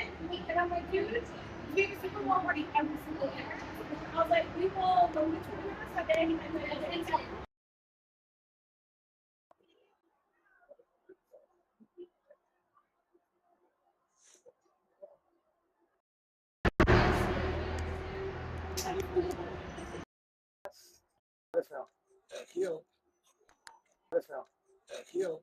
And I'm like, dude, we have a Super Bowl party every single year. I was like, we will go to Twitter Sunday and then it's Yes, now. Thank you. Yes, now. Thank you.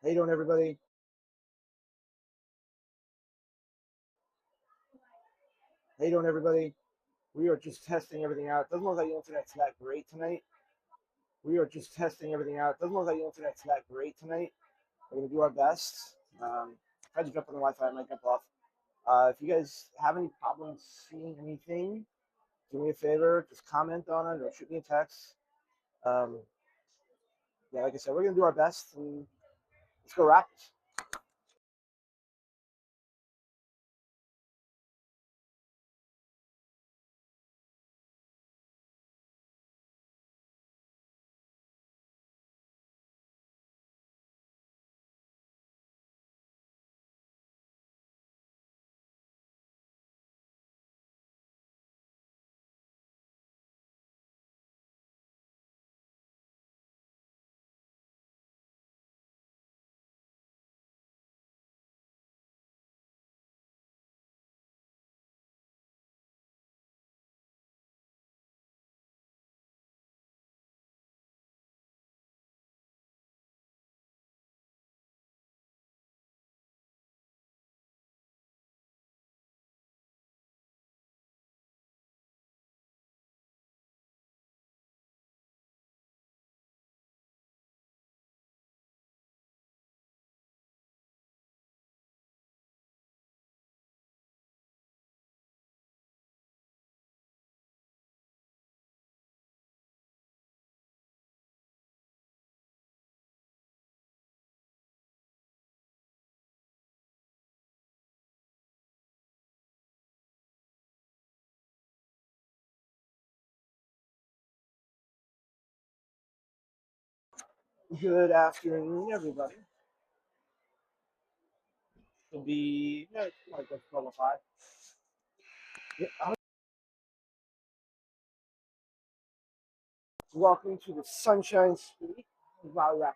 How you doing, everybody? How you doing, everybody? We are just testing everything out. Doesn't look like the internet's that great tonight. We are just testing everything out. Doesn't look like the internet's that great tonight. We're gonna do our best. If I just jump on the Wi-Fi, I might jump off. If you guys have any problems seeing anything, do me a favor, just comment on it or shoot me a text. Um, yeah, like I said, we're gonna do our best and let's go Raptors. Good afternoon, everybody. It'll be like a 12:05. Yeah, welcome to the Sunshine State Raleigh Raptors.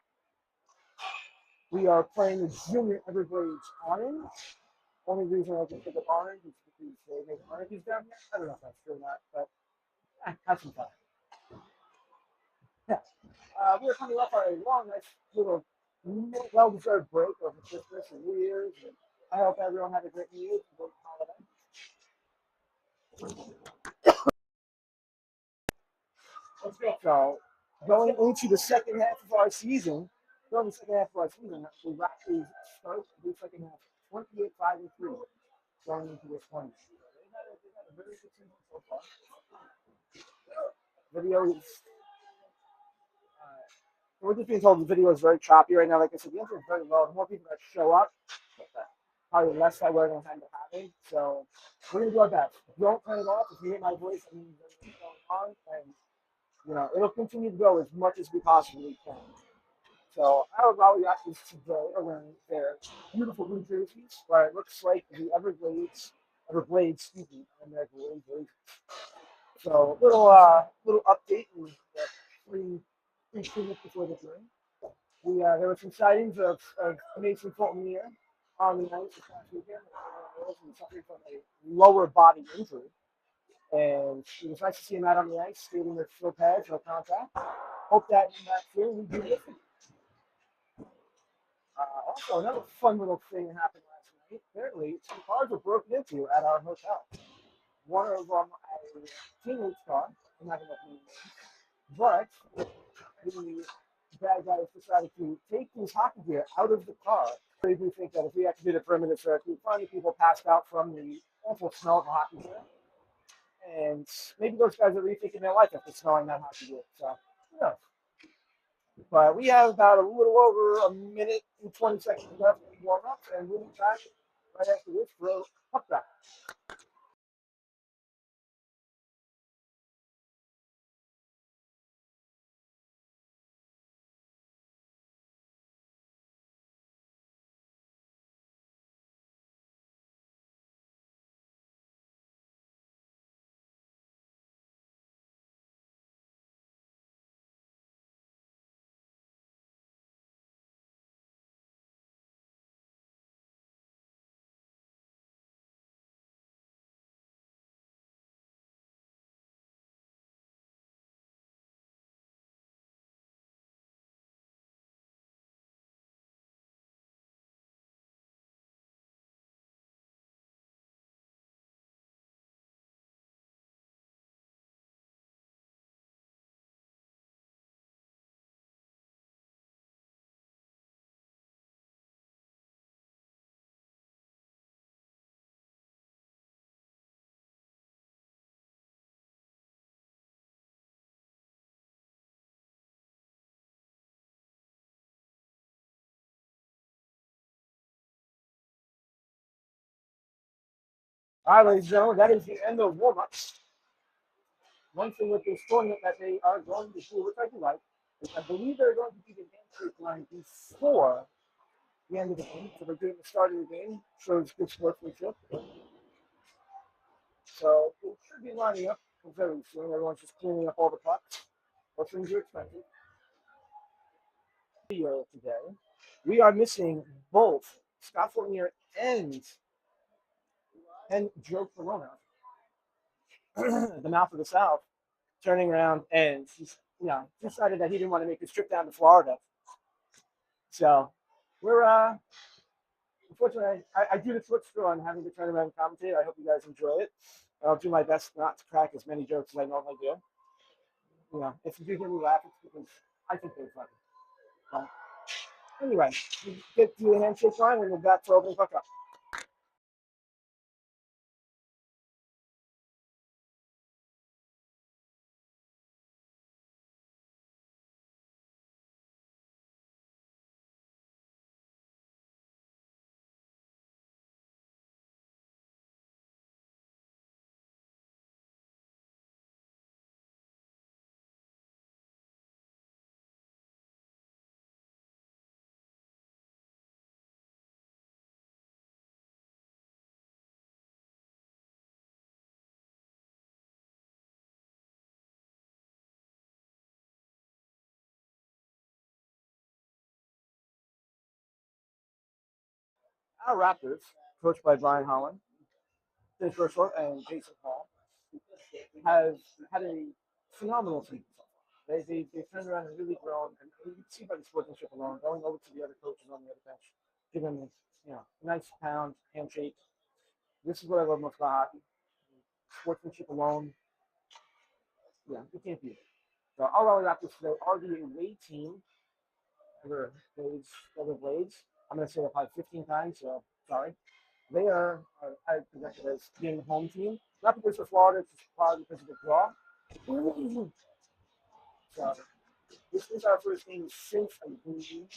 We are playing the Junior Everblades Orange. Only reason I can think of orange is because they make oranges down here. I don't know if that's true or not, but have some fun. Yeah. We are coming up on a long, nice little, well-deserved break over Christmas and New Year's. And I hope everyone had a great New Year's and great holiday. Let's go, so Going into the second half of our season, the Raptors start the second half 28-5-3 going into this point. They've had a very good season so far. Video is, we're just being told the video is very choppy right now. Like I said, the internet is very low. The more people that show up, probably less I we're going to end up having. So we're going to do our best. Don't turn it off. If you hear my voice, I mean, everything's going on. And, it'll continue to go as much as we possibly can. So our Raleigh Raptors today are wearing their beautiful blue jerseys, where it looks like the Everblades, excuse me, and their blue jerseys. So little update in the three minutes before the game. There were some sightings of Mason Fulton here on the ice this past weekend. He suffered from a lower body injury, and it was nice to see him out on the ice, skating with full pads, no contact. Hope that in that field we do this. Also, another fun little thing happened last night. Apparently, some cars were broken into at our hotel. One of them, a teammate's car. I'm not going to name names. But the bad guys decided to take his hockey gear out of the car. I do think that if we actually did a perimeter search, we'd find people passed out from the awful smell of the hockey gear. And maybe those guys are rethinking their life after smelling that hockey gear. So, who knows? But we have about a little over a minute and 20 seconds left to warm up, and we'll be back right after this for a puck back. All right, ladies and gentlemen, that is the end of warm-ups. One thing with this tournament that they are going to do, which I do like, is I believe they're going to do the handshake line before the end of the game. So they're doing the start of the game. Shows good sportsmanship. So it should be lining up very soon. Everyone's just cleaning up all the pucks. What things are expensive. Video today. We are missing both Scott Fournier and Joe Corona, the mouth of the South, turning around and decided that he didn't want to make his trip down to Florida. So we're unfortunately I do the foot screw on having to turn around and commentate. I hope you guys enjoy it. I'll do my best not to crack as many jokes as I normally do. If you do hear me laugh, it's because I think they're funny. Anyway, get to the handshake line and we're back to opening puck up. Our Raptors, coached by Brian Holland, Vince Rushort, and Jason Hall, have had a phenomenal season so far. They've turned around and really grown, and you can see by the sportsmanship alone, going over to the other coaches on the other bench, giving them a nice pound, handshake. This is what I love most about hockey. Sportsmanship alone, you can't beat it. So our Raleigh Raptors today are the away team. Everblades. I'm going to say that probably 15 times, so sorry. They are, I projected as being the home team. Not because of Florida, it's just Florida because of the draw. So this is our first game since, I believe,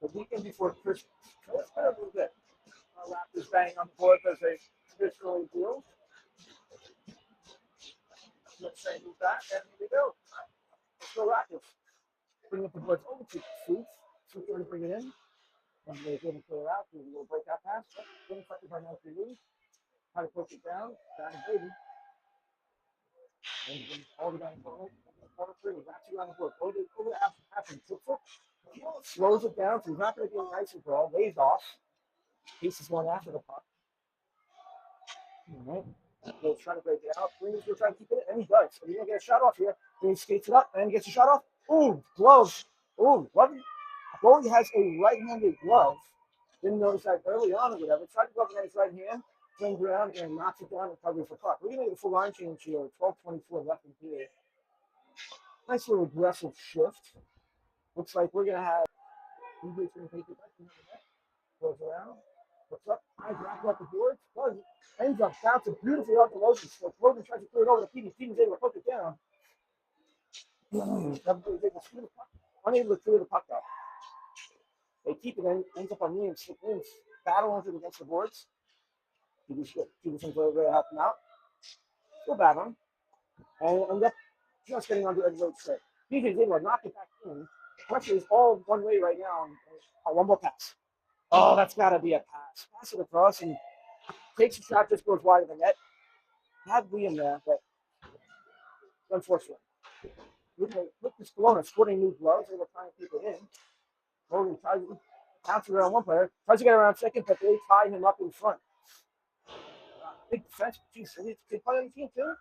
the weekend before Christmas. So it's been a little bit. Our Raptors bang on the board as they traditionally do. Let's say move back, and here we go. Let's go Raptors. Bring up the boards over to Suits. Suits going to bring it in. And they're going to clear out. Do a little breakout pass. Then cut the right now to you. Try to push it down. Down to Baby. And then all the way down the corner. Corner three. Wraps you around the board. Over after tips it. Slows it down. So he's not going to get an icy ball. Lays off. Pieces one after the puck. All right. He'll try to break it out. Green's going to try to keep it, and he does. So he's going to get a shot off here. Green skates it up and gets a shot off. Ooh, glove. Ooh, glove. Goalie has a right-handed glove. Didn't notice that early on or whatever. Tried to go up against his right hand, turns around and knocks it down and covers the puck. We're going to get a full line change here. 12:24 left in here. Nice little aggressive shift. Looks like we're going to have. He's going to take it back to the net. Goes around. What's up? I drop off the board. Ends up bouncing beautifully off the Logan. So Logan tries to clear it over to Petey. Petey's able to poke it down. Unable to clear the puck up. They keep it in, ends up on Williams. Williams battling it against the boards. Petey's going to help him out. Still battling. And end up just getting onto Everblades' straight. PJ's able to knock it back in. Pressure is all one way right now. One more pass. Oh, that's got to be a pass. Pass it across and takes a shot, just goes wide of the net. Had Liam there, but unfortunately. Look this Kelowna sporting new gloves. They were trying to keep it in. Logan tries to bounce around one player, tries to get around second, but they tie him up in front. Big defense. Jeez, they play on the team too.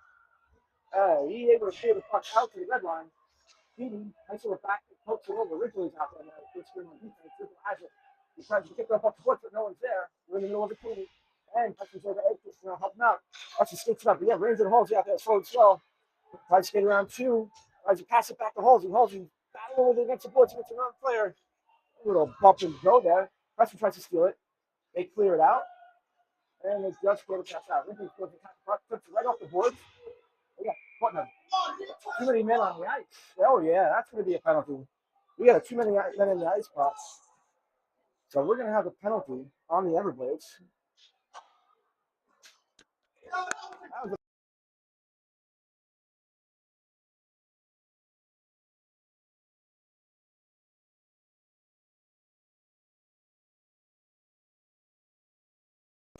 He's able to clear the puck out to the red line. Nice little back, pokes it over. Ridgely's out there now. Good screen on defense. Ridgely has it. He tries to kick it up the court, but no one's there. We're in the middle of the team. And Hutchins over to Edge, help him out. Hutchins skates it up. Yeah, Ranger and Halsey out there slow and slow. Tries to skate around two. Tries to pass it back to Halsey. Halsey battling with it against the boards against another player. A little bump and go there. Hutchins tries to steal it. They clear it out. And they just go to pass out. Ridgely goes to puck, puts it right off the boards. We got putting too many men on the ice. Oh, yeah, that's going to be a penalty. We got too many men in the ice box. So we're going to have a penalty on the Everblades. That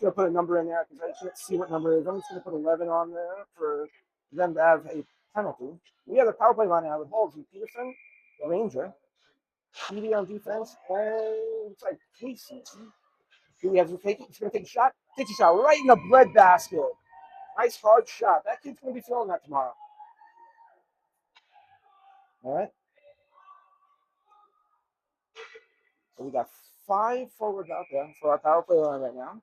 was going to put a number in there because I can't see what number it is. I'm just going to put 11 on there for them to have a penalty. We have a power play line now with Halsey, Peterson, Ranger, Petey on defense, and it's like Casey. He has to take it. He's going to take a shot. Takes a shot right in the breadbasket. Nice hard shot. That kid's going to be feeling that tomorrow. All right. So we got 5 forwards out there for our power play line right now.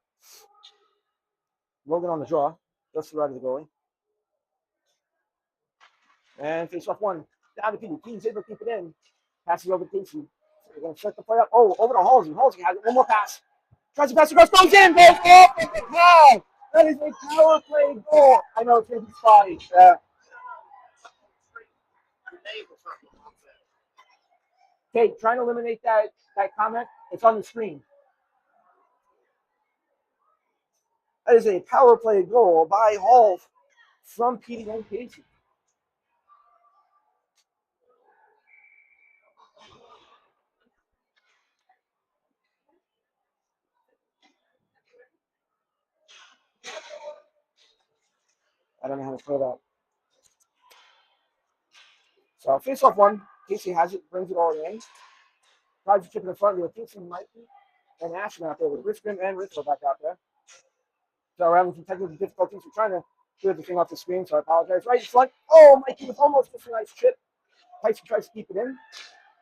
Logan on the draw, just to the right of the goalie. And face off one. Down to Petey. Petey's able to keep it in. Passes over to Casey. They're going to set the play up. Oh, over to Halsey. Halsey has one more pass. Tries to pass across. Goes in. Goes off. That is a power play goal. I know it's going to be spotty. Okay, trying to eliminate that comment. It's on the screen. That is a power play goal by Hall from Petey and Casey. I don't know how to play that. So face off one. Casey has it, brings it all in. Tries to chip in the front with Casey, Mikey, and Ashton out there with Richmond and Rizzo back out there. So we're having some technical difficulties. We're trying to clear the thing off the screen, so I apologize. Right in front. Oh, Mikey with almost just a nice chip. Tyson tries to keep it in.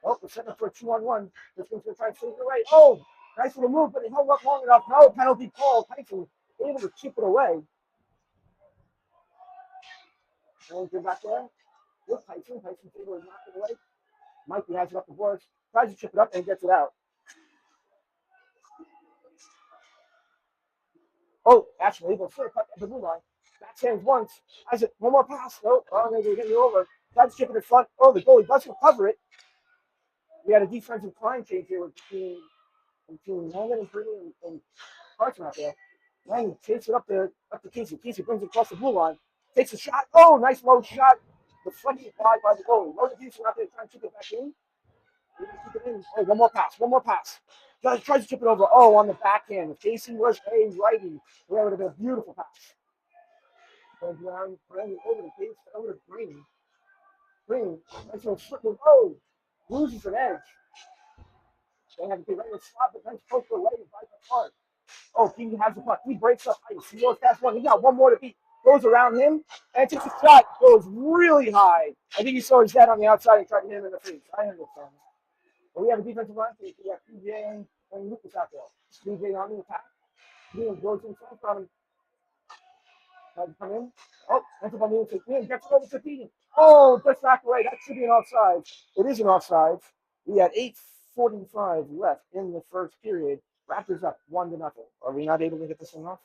Oh, we're setting up for a 2-on-1. Richmond's going to try and save it away. Oh, nice little move, but he held up long enough. No penalty call. Tyson able to chip it away. And get back there. with Tyson. Tyson Taylor is knocking away. Mikey has it up the boards, tries to chip it up and gets it out. Oh, actually, able to cut the blue line. Backhands once. Has it. One more pass. No. Oh, they're getting it over. Tries to chip it in front. Oh, the goalie doesn't recover it. We had a defensive line change here between Landon and Brady and Carson out there. Landon takes it up to Casey. Casey brings it across the blue line. Takes a shot. Oh, nice low shot. Deflected by the goalie. Logan Houston out there trying to chip it back in. Keep it in. Oh, one more pass. One more pass. Tries to chip it over. Oh, on the backhand. If Casey was a righty, that would have been a beautiful pass. Goes around, Brandon over the case, over to Green. Green, nice little triple. Oh, loses an edge. They have to be right in the slot, but then poke the leg right the puck. Oh, he has the puck. He breaks up ice. He goes past one. He got one more to beat. Goes around him and takes a shot. Goes really high. I think he saw his dad on the outside and tried to hit him in the face. I understand. But we have a defensive line. We got PJ and Lucas out there. PJ on the attack. He goes in front from him. Tries to come in. Oh, ends up on the inside. Gets it over to Keating. Oh, just knocked away. That should be an offside. It is an offside. We had 8:45 left in the first period. Raptors up 1-0. Are we not able to get this thing off?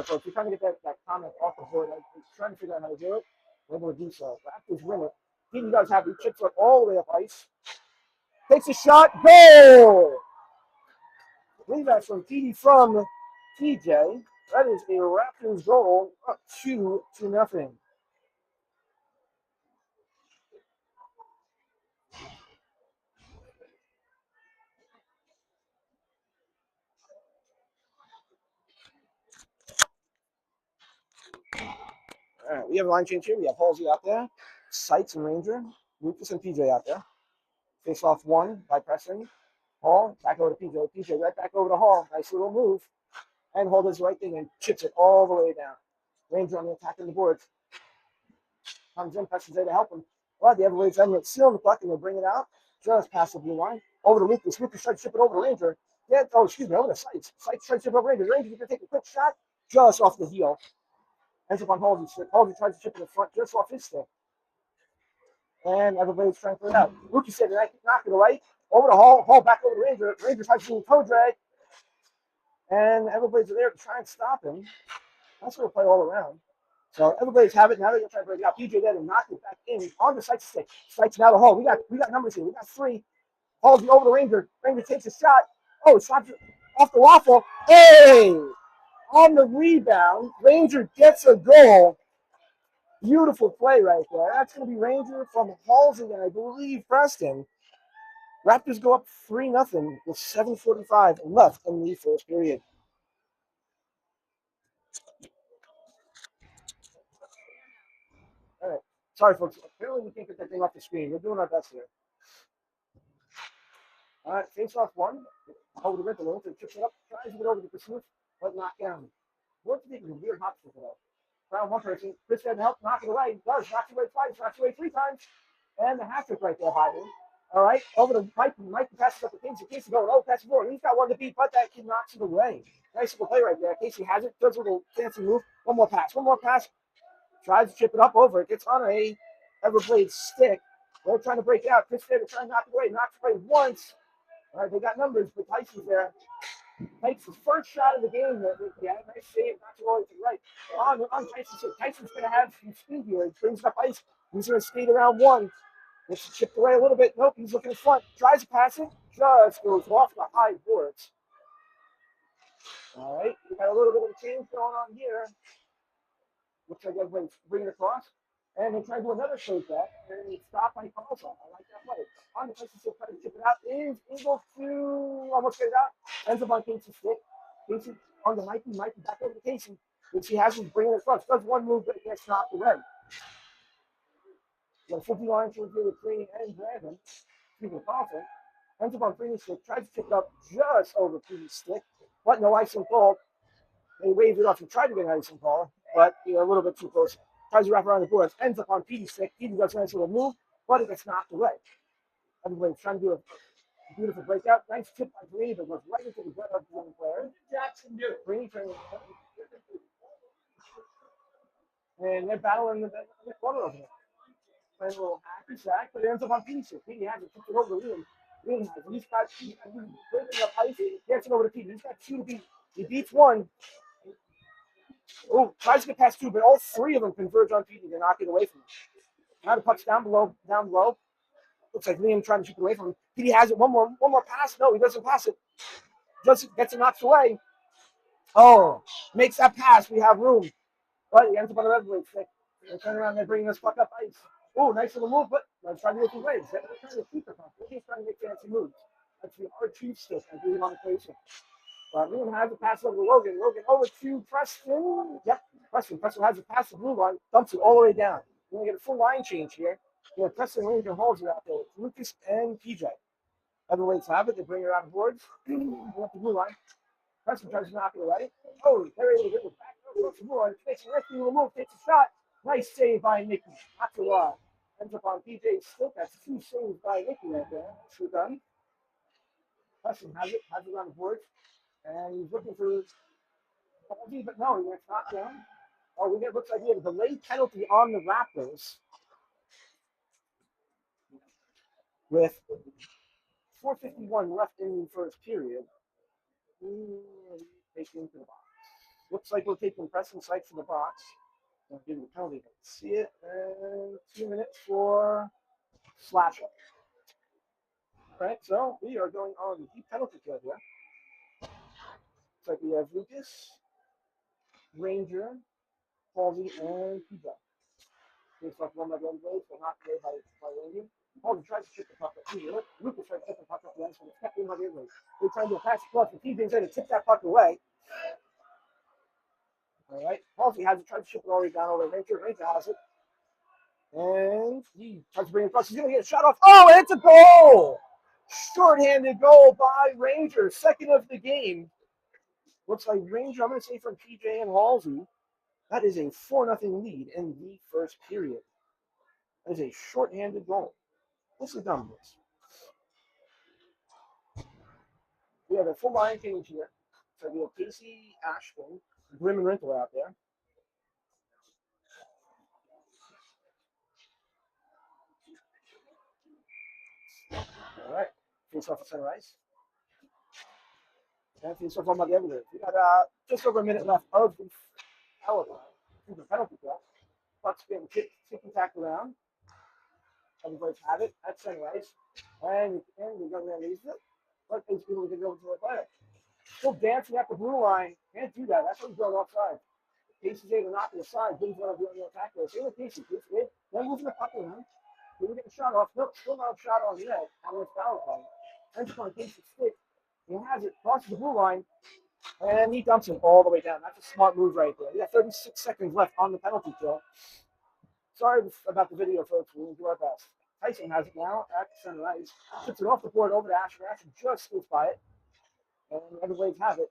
So if you're trying to get that comment off the board, I'm trying to figure out how to do it. We're able to do so. Raptors win it. Keating does have the chips up all the way up ice. Takes a shot. Goal! I believe that's from TD from TJ. That is a Raptors goal, up 2-0. All right, we have a line change here. We have Halsey out there, Sykes and Ranger, Lucas and PJ out there. Face off one by pressing. Hall back over to PJ. PJ right back over to Hall. Nice little move. And Hall does the right thing and chips it all the way down. Ranger on the attack on the boards. Comes in, presses there to help him. Well, the Everblades end it, seal the puck, and they'll bring it out. Just past the blue line. Over to Lucas. Lucas tries to chip it over to Ranger. Yeah, oh, excuse me, over to Sykes. Sykes tries to chip it over Ranger. Ranger's going to take a quick shot just off the heel. Ends up on Halsey's stick. Halsey tries to chip it in the front just off his stick. And Everblades trying to clear it out. Lucas said, knock it away. Over to Hall. Hall back over to Ranger. Ranger tries to do a toe drag. And Everblades are there to try and stop him. That's going to play all around. So Everblades have it. Now they're going to try to break it out. PJ there to knock it back in on the Sykes stick. Sykes now to Hall. We got numbers here. We got 3. Hall's over the Ranger. Ranger takes a shot. Oh, slaps it off the waffle. Hey! On the rebound, Ranger gets a goal. Beautiful play right there. That's going to be Ranger from Halsey and I believe Preston. Raptors go up 3-0 with 7:45 left in the first period. All right. Sorry, folks. Apparently we can't get that thing off the screen. We're doing our best here. All right. Face off one. Over the Riddle. Chips it up. Tries to get over the pursuit, but knocked down. What's the weird hop for today? Found one person. Chris had to help knock it away. He does. Knocks it away twice. Knocks it away 3 times. And the hat trick right there by him. All right. Over to Mike. Mike passes up to Casey. Casey going, oh, pass it forward. He's got one to beat, but that kid knocks it away. Nice little play right there. Casey has it. Does a little fancy move. One more pass. One more pass. Tries to chip it up over. It gets on a Everblades stick. They're trying to break it out. Chris there to try and knock it away. Knocks it away once. All right. They got numbers, but Tyson's there. Takes his first shot of the game. Yeah, nice save. Not too all to the right. On Tyson. Tyson's going to have some speed here. He brings up ice. He's going to skate around one. Gets chipped away a little bit. Nope, he's looking in front. Tries to pass it. Just goes off the high boards. All right. We got a little bit of a change going on here. Looks like everybody's bringing it across. And they try to do another shake back. And it's stopped by Carlson. I like that play. On the Tyson still trying to chip it out. Is able to almost get it out. Ends up on Casey's stick. Casey on the Mikey. Mikey back over to Casey. Casey has him bringing it across. Does one move, but it gets knocked away. Got a 50 line to review with Green and Brandon. Speaking of Carlson. Ends up on Green's stick. Tries to chip it up just over Green's stick. But no icing call. They waved it off and tried to get an icing call, but a little bit too close. Tries to wrap around the boards. Ends up on Petey's stick. Petey does a nice little move, but it gets knocked away. Everybody's trying to do Beautiful breakout. Nice tip by Green, but goes right into the gut of the young player. Jackson do. Green turning. And they're battling the corner over there. Playing a little hacky sack, but it ends up on Petey. Petey has it, tipped it over to Liam. Liam has it. He's breaking up ice. Gets it over to Petey. He's got two to beat. He beats one. Oh, tries to get past two, but all three of them converge on Petey to knock it away from him. Now the puck's down below. Looks like Liam trying to shoot it away from him. Petey has it. One more pass. No, he doesn't pass it. Gets it knocked away. Oh, makes that pass. We have room. But he ends up on the Everblades stick. They turn around and they're bringing this puck up ice. Oh, nice little move, but they're trying to make his ways. They're trying to keep the puck. He's trying to make fancy moves. That's the R2 stick, I believe, on the equation. But Liam has a pass over to Logan. Logan over to Preston. Yep, Preston. Preston has a pass to blue line, dumps it all the way down. We're going to get a full line change here. Yeah, Preston Lincoln holds it out there with Lucas and PJ. Everblades have it. They bring it around the boards. Up the blue line. Preston tries to knock it away. Oh, they're able to get it back across the board. Takes a rescue move, takes a shot. Nice save by Nicky. Not too long. Ends up on PJ's stick. That's two saves by Nicky right there. Nicely done. Preston has it on the board. And he's looking for penalty, but no, he gets knocked down. Oh, looks like we have a delayed penalty on the Raptors with 4:51 left in the first period. Taken into the box. Looks like we're taking Preston Sykes to the box. I'll give you the penalty. See it. And 2 minutes for slash up. Right, so we are going on the deep penalty kill here. Looks like we have Lucas, Ranger, Halsey, and Pizza. Based off one of the Everblades, but not played by Ranger. Halsey tries to chip the puck up. Lucas tries to chip the puck up the ice, but it's kept in by the Everblades. They're trying to pass across, but TJ's there to tip that puck away. All right, Halsey has it, tries to chip it all the way down over Ranger. Ranger has it. And he tries to bring it across. He's going to get a shot off. Oh, and it's a goal! Short-handed goal by Rangers. Second of the game. Looks like Ranger, I'm going to say from PJ and Halsey. That is a 4-0 lead in the first period. That is a short-handed goal. This is dumb, boys. We have a full line change here. So we have Casey, Ashton, Grim, and Wrinkle out there. All right. Face off the center ice. And face off on the other. We got just over a minute left of the penalty kill. Puck's being kicked and tacked around. Everybody's have it at center ice. And we're going to release it. But these people can go to the player. Still dancing at the blue line. Can't do that. That's what he's going offside. Casey's able to knock it aside. Didn't want to do any attack there. Same with Casey. Then moving the puck around. He was getting shot off. Nope, still not a shot on net. On this foul play. Ends on Casey's stick. He has it, crosses the blue line, and he dumps it all the way down. That's a smart move right there. We got 36 seconds left on the penalty kill. Sorry about the video, folks. We'll do our best. Tyson has it now at center ice. Chips it off the board over to Asher. Asher just scoots by it. And Everblades have it.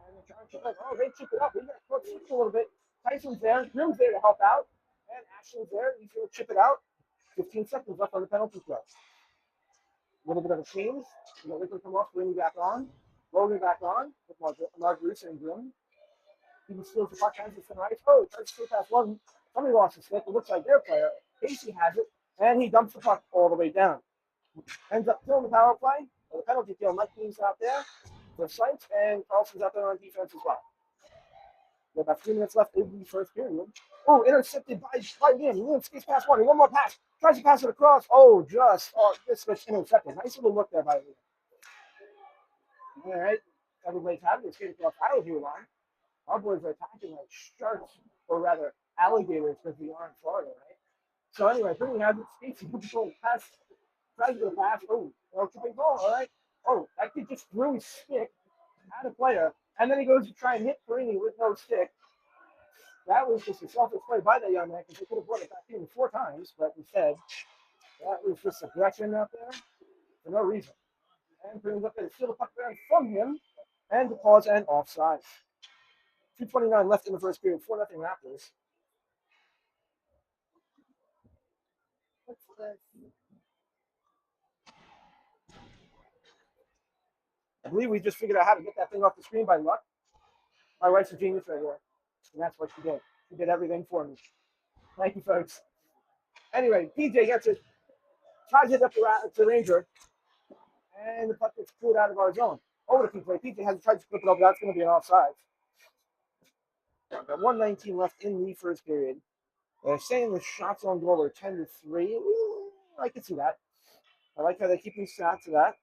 And they're trying to chip it. Oh, they chip it up. We got to chip a little bit. Tyson's there. Grim's there to help out. And Ashley's there. He's going to chip it out. 15 seconds left on the penalty kill. A little bit of a change. Liquid come off, bring back on. Logan back on with Marguerite and Grim. He steals the puck, hands it to the right. Oh, tries to steal past one. Somebody lost his stick. It looks like their player. Casey has it, and he dumps the puck all the way down. Ends up killing the power play. The penalty kill. Mike Dean's out there for Sykes, and Carlson's out there on defense as well. We have about 3 minutes left in the first period. Oh, intercepted by Liam. Liam skates past one. One more pass. Tries to pass it across. Oh, this gets intercepted. Nice little look there by Liam. All right. Everybody's having it. Skating across our view line. Our boys are attacking like sharks, or rather alligators, because we are in Florida, right? So anyway, Brittany has it. Skates control pass. Tries to pass. Oh, tripping ball. All right. Oh, that kid just threw his stick at a player. And then he goes to try and hit Perini with no stick. That was just a selfish play by that young man because they could have brought it back in 4 times, but instead, that was just aggression out there for no reason. And brings up there to steal the puck down from him and to pause and offside. 2:29 left in the first period, 4-0 Raptors. I believe we just figured out how to get that thing off the screen by luck. My wife's a genius right here, and that's what she did. She did everything for me. Thank you, folks. Anyway, PJ gets it, tries it up to the Ranger, and the puck gets pulled out of our zone. Over to PJ. PJ has tried to flip it over. That's going to be an offside. Got 1:19 left in the first period. They're saying the shots on goal are 10-3. Ooh, I can see that. I like how they're keeping stats to that.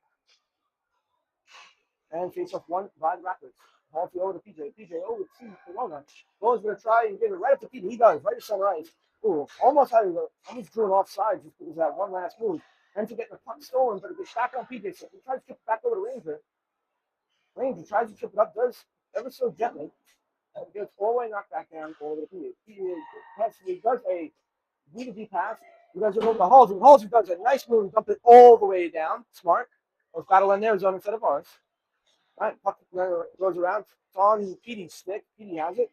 And face off one by the Raptors. Ball to over to PJ. PJ over to Corona. Corona going to try and get it right up to PJ. He does, right to center ice. Ooh, almost drew an offside just because of that one last move. And to get the puck stolen, but it gets back on PJ. So he tries to chip it back over to Ranger. Ranger tries to chip it up, does ever so gently. And gets all the way knocked back down over to PJ. He does a B2B pass. He does it over to Halsey. Halsey does a nice move and dump it all the way down. Smart. Let's battle in their zone instead of ours. All right, puck goes around. It's on Petey's stick. Petey has it.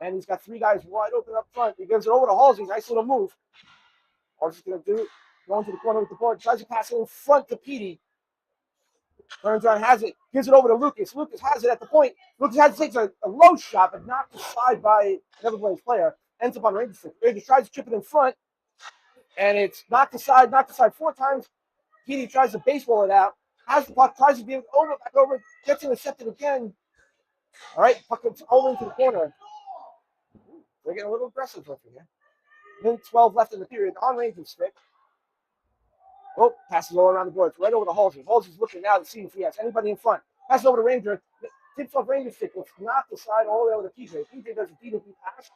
And he's got three guys wide open up front. He gives it over to Halsey. Nice little move. Halsey's going to do it. Going to the corner with the board. Tries to pass it in front to Petey. Turns around, has it. Gives it over to Lucas. Lucas has it at the point. Lucas has to take a low shot, but knocked aside by an Everblades player. Ends up on Ranger's stick. Ranger tries to chip it in front. And it's knocked aside four times. Petey tries to baseball it out. Has the puck. Tries to give it over, back over. Gets intercepted again. All right, puck gets over into the corner. They're getting a little aggressive over here. Minute 12 left in the period. On Ranger's stick. Oh, passes all around the board. It's right over to Halsey. Halsey's looking now to see if he has anybody in front. Passes over to Ranger. Tips off Ranger's stick. It's knocked aside all the way over to PJ. PJ does a D2D pass.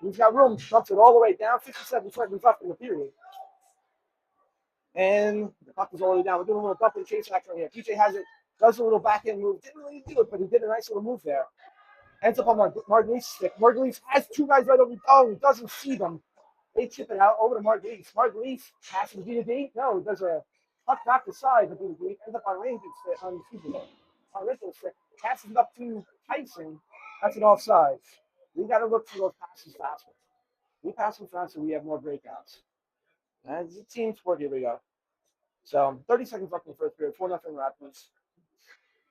He's got room. Dumps it all the way down. 57 seconds left in the period. And the puck is all the way down. We're doing a little dump and chase action right here. PJ has it. Does a little backhand move. Didn't really do it, but he did a nice little move there. Ends up on Margulies' stick. Margulies has two guys right over. Oh, he doesn't see them. They chip it out over to Margulies. Margulies passes B2D. No, there's a puck back to side of B2D. Ends up on Ranger's stick. On Ranger's stick. Passes it up to Tyson. That's an offside. We got to look for those passes faster. We pass them faster, we have more breakouts. As a team sport, here we go. So 30 seconds left in the first period. 4-0 Raptors.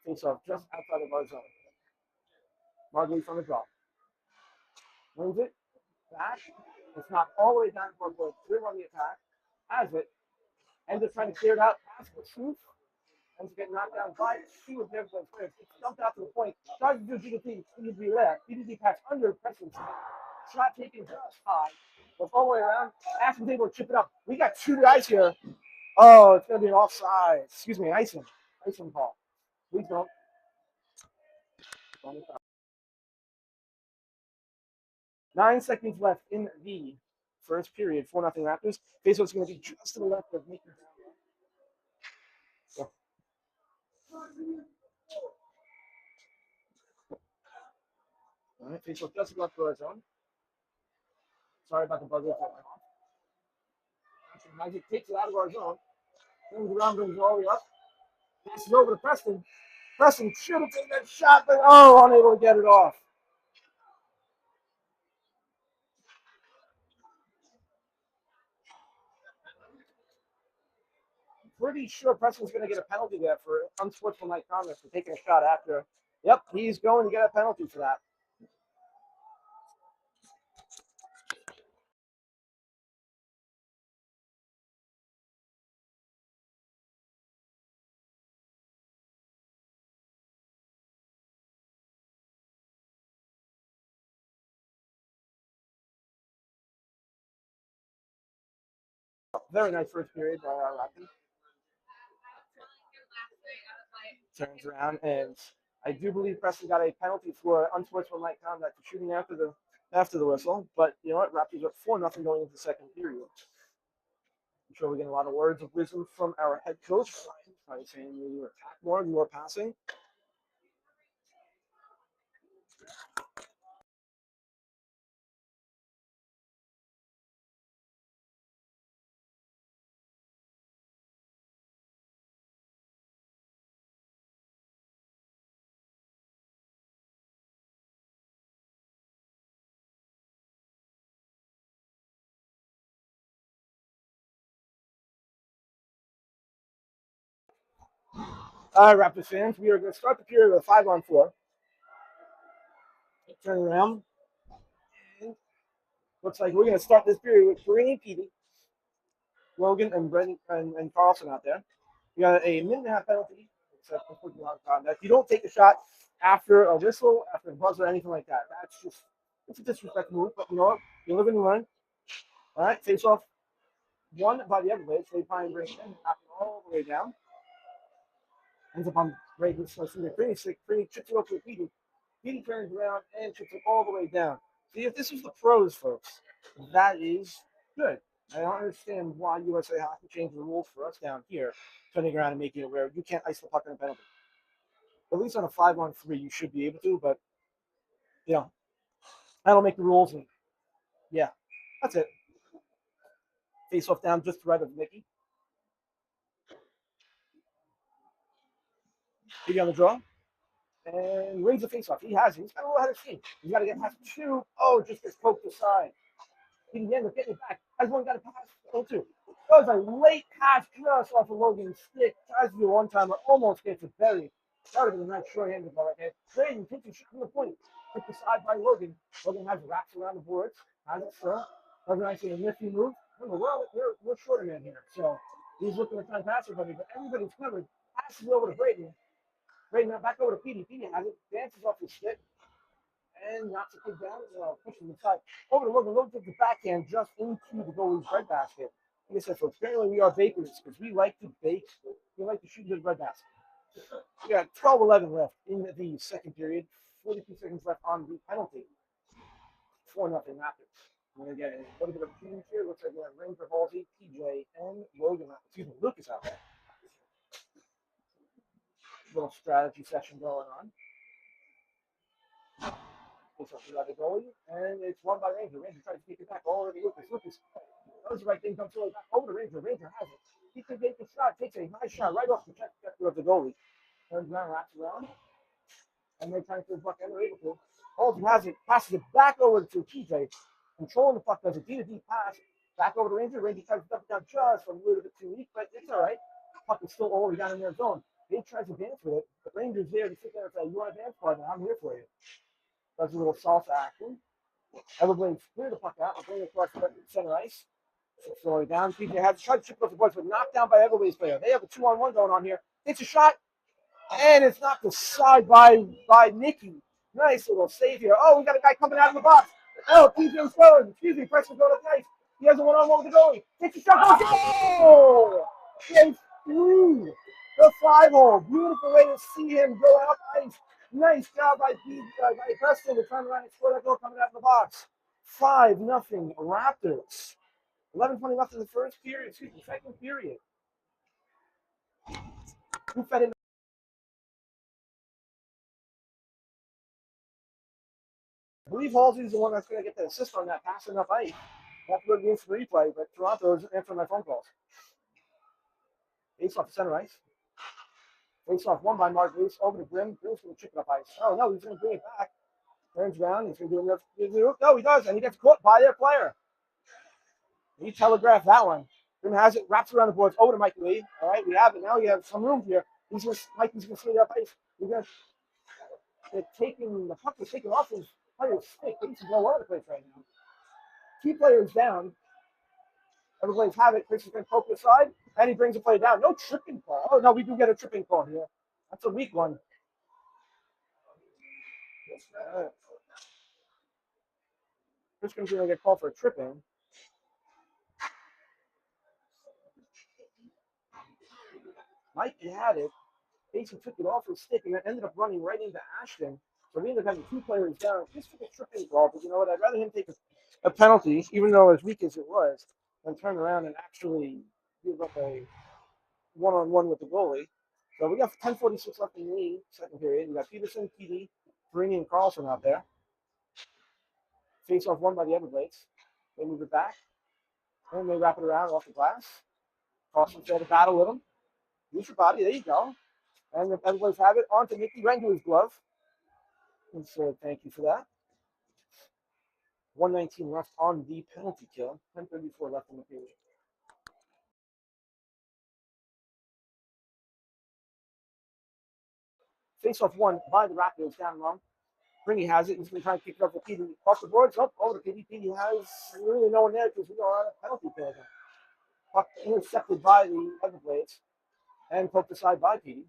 Face off just outside of our zone. Margulies on the draw. Wins it. Back. It's not all the way down for a clear on the attack. Has it. Ends up trying to clear it out. Pass for Snoop. Ends up getting knocked down by two of their players. It's dumped out to the point. Tries to do BDD left. BDD pass under pressing. Shot taken just high. Goes all the way around. Aston's able to chip it up. We got two guys here. Oh, it's going to be an offside. Excuse me, icing. Icing call. Please don't. 9 seconds left in the first period. 4-0 Raptors. Faceoff's going to be just to the left of me. So. All right, Faceoff just to the left of our zone. Sorry about the buzzer. Magic takes it out of our zone. Turns around, brings it all the way up. Passes over to Preston. Preston should have taken that shot, but unable to get it off. Pretty sure Preston's going to get a penalty there for unsportsmanlike conduct for taking a shot after. Yep, he's going to get a penalty for that. Very nice first period by our Raptors. Turns around, and I do believe Preston got a penalty for unsportsmanlike conduct for shooting after the whistle. But you know what? Raptors are 4-0 going into the second period. I'm sure we're getting a lot of words of wisdom from our head coach. Probably saying you attack more, you are passing. All right, Raptors fans, we are going to start the period with a 5-on-4. Turn around. And looks like we're going to start this period with Kareem, Petey, Logan, and Brendan and Carlson out there. We got a minute and a half penalty. Except if you don't take a shot after a whistle, after a buzzer, anything like that, that's just it's a disrespect move. But you know what? You live and you learn. All right, face off one by the Everblades. They find bring in all the way down. Ends up on Ray pretty sick, pretty chips it up to Petey. Petey turns around and chips it all the way down. See, if this was the pros, folks, that is good. I don't understand why USA has to change the rules for us down here, turning around and making it where you can't ice the puck in a penalty. At least on a 5-on-3, you should be able to, but, you know, I don't make the rules, and, yeah, that's it. Face off down just right of Nicky. Petey on the draw. And wins the face off. He has it. He's got a little ahead of steam. He's got to get past 2. Oh, just gets poked aside. He can end up getting it back. Has one got to pass. 0-2. That was a late pass just off of Logan's stick. Tries to do a one-timer. Almost gets it buried. That would have been a nice short-handed ball right there. Braden takes a shot from the point. Picked aside by Logan. Logan has wraps around the boards. Has it still. Doesn't actually a nifty move. Remember, we're shorter man here. So he's looking to try and pass everybody, but everybody's covered. Passes over to Braden. Braden now back over to Petey. Petey has it. Dances off his stick. And knocks it down, pushing the side. Over to Logan. Logan takes the backhand just into the goalie's breadbasket. Like I said, folks, apparently we are bakers because we like to bake. We like to shoot into the breadbasket. We got 12-11 left in the second period. 42 seconds left on the penalty. 4-0 Raptors. We're going to get a little bit of a change here. Looks like we have Ranger, Halsey, TJ, and Logan. Excuse me, Lucas out there. Little strategy session going on. It's up to the goalie, and it's won by Ranger. Ranger tries to kick it back all over to Lucas. Lucas does the right thing, comes all the way back over to Ranger. Ranger has it. He can take the shot, takes a nice shot right off the check of the goalie. Turns around, wraps around, and they try to throw the puck, and they're able to. Halsey has it, passes it back over to TJ. Controlling the puck, does a D-to-D pass. Back over to Ranger. Ranger tries to dump it down just a little bit too weak, but it's all right. Puck is still all the way down in their zone. They tries to dance with it, but Ranger's there to sit there and say, you want to dance, partner? I'm here for you. Does a little salsa action. Everblades clear the puck out and bring it across the center ice. Slowing down. PJ has tried to chip off the boards, but knocked down by Everblades player. They have a 2-on-1 going on here. It's a shot, and it's knocked aside by Nicky. Nice little save here. Oh, we got a guy coming out of the box. Oh, PJ's going. Excuse me, Preston's going up nice. He has a 1-on-1 with the goalie. Takes a shot. Goal! Gets through the 5-hole. Beautiful way to see him go out ice. Nice job by Preston to turn around and score that goal coming out of the box. 5-0 Raptors. 11:20 left in the first period. Excuse me, second period. Who fed in? I believe Halsey's the one that's going to get the assist on that pass enough ice. That's going to be instant replay, but Toronto isn't answering my phone calls. Ace off the center ice. Face off one by Mark Reese over to Grimm. Grimm's going to chip it up ice. Oh, no, he's going to bring it back. Turns around. He's going to do enough. No, he does, and he gets caught by their player. He telegraphed that one. Grimm has it, wraps around the boards over to Mike Lee. All right, we have it. Now we have some room here. Mikey's going to see that ice. They're taking the puck is taken off his player's stick. He's all over the place right now. 2 players down. Everybody's have it. Chris is going to poke aside, and he brings the player down. No tripping call. Oh, no, we do get a tripping call here. That's a weak one. Chris is going to get called for a tripping. Mike had it. Casey took it off his stick and then ended up running right into Ashton. So we ended up having 2 players down. This took a tripping call, but you know what? I'd rather him take a penalty, even though as weak as it was, than turn around and actually give up a 1-on-1 with the goalie. So we got 10:46 left in the second period. We got Peterson, PD, Perini, and Carlson out there. Face off one by the Everblades. They move it back. And they wrap it around off the glass. Carlson tried to battle with him. Use your body. There you go. And the Everblades have it onto Nicky right into his glove. And so thank you for that. 119 left on the penalty kill. 10:34 left in the period. Face-off one by the Raptors down low. Pringy has it. He's going to try and kick it up to PD. Off the boards. Up over to PD. PD has really no one there because we are on a penalty kill. Puck intercepted by the Everblades and poked aside by PD.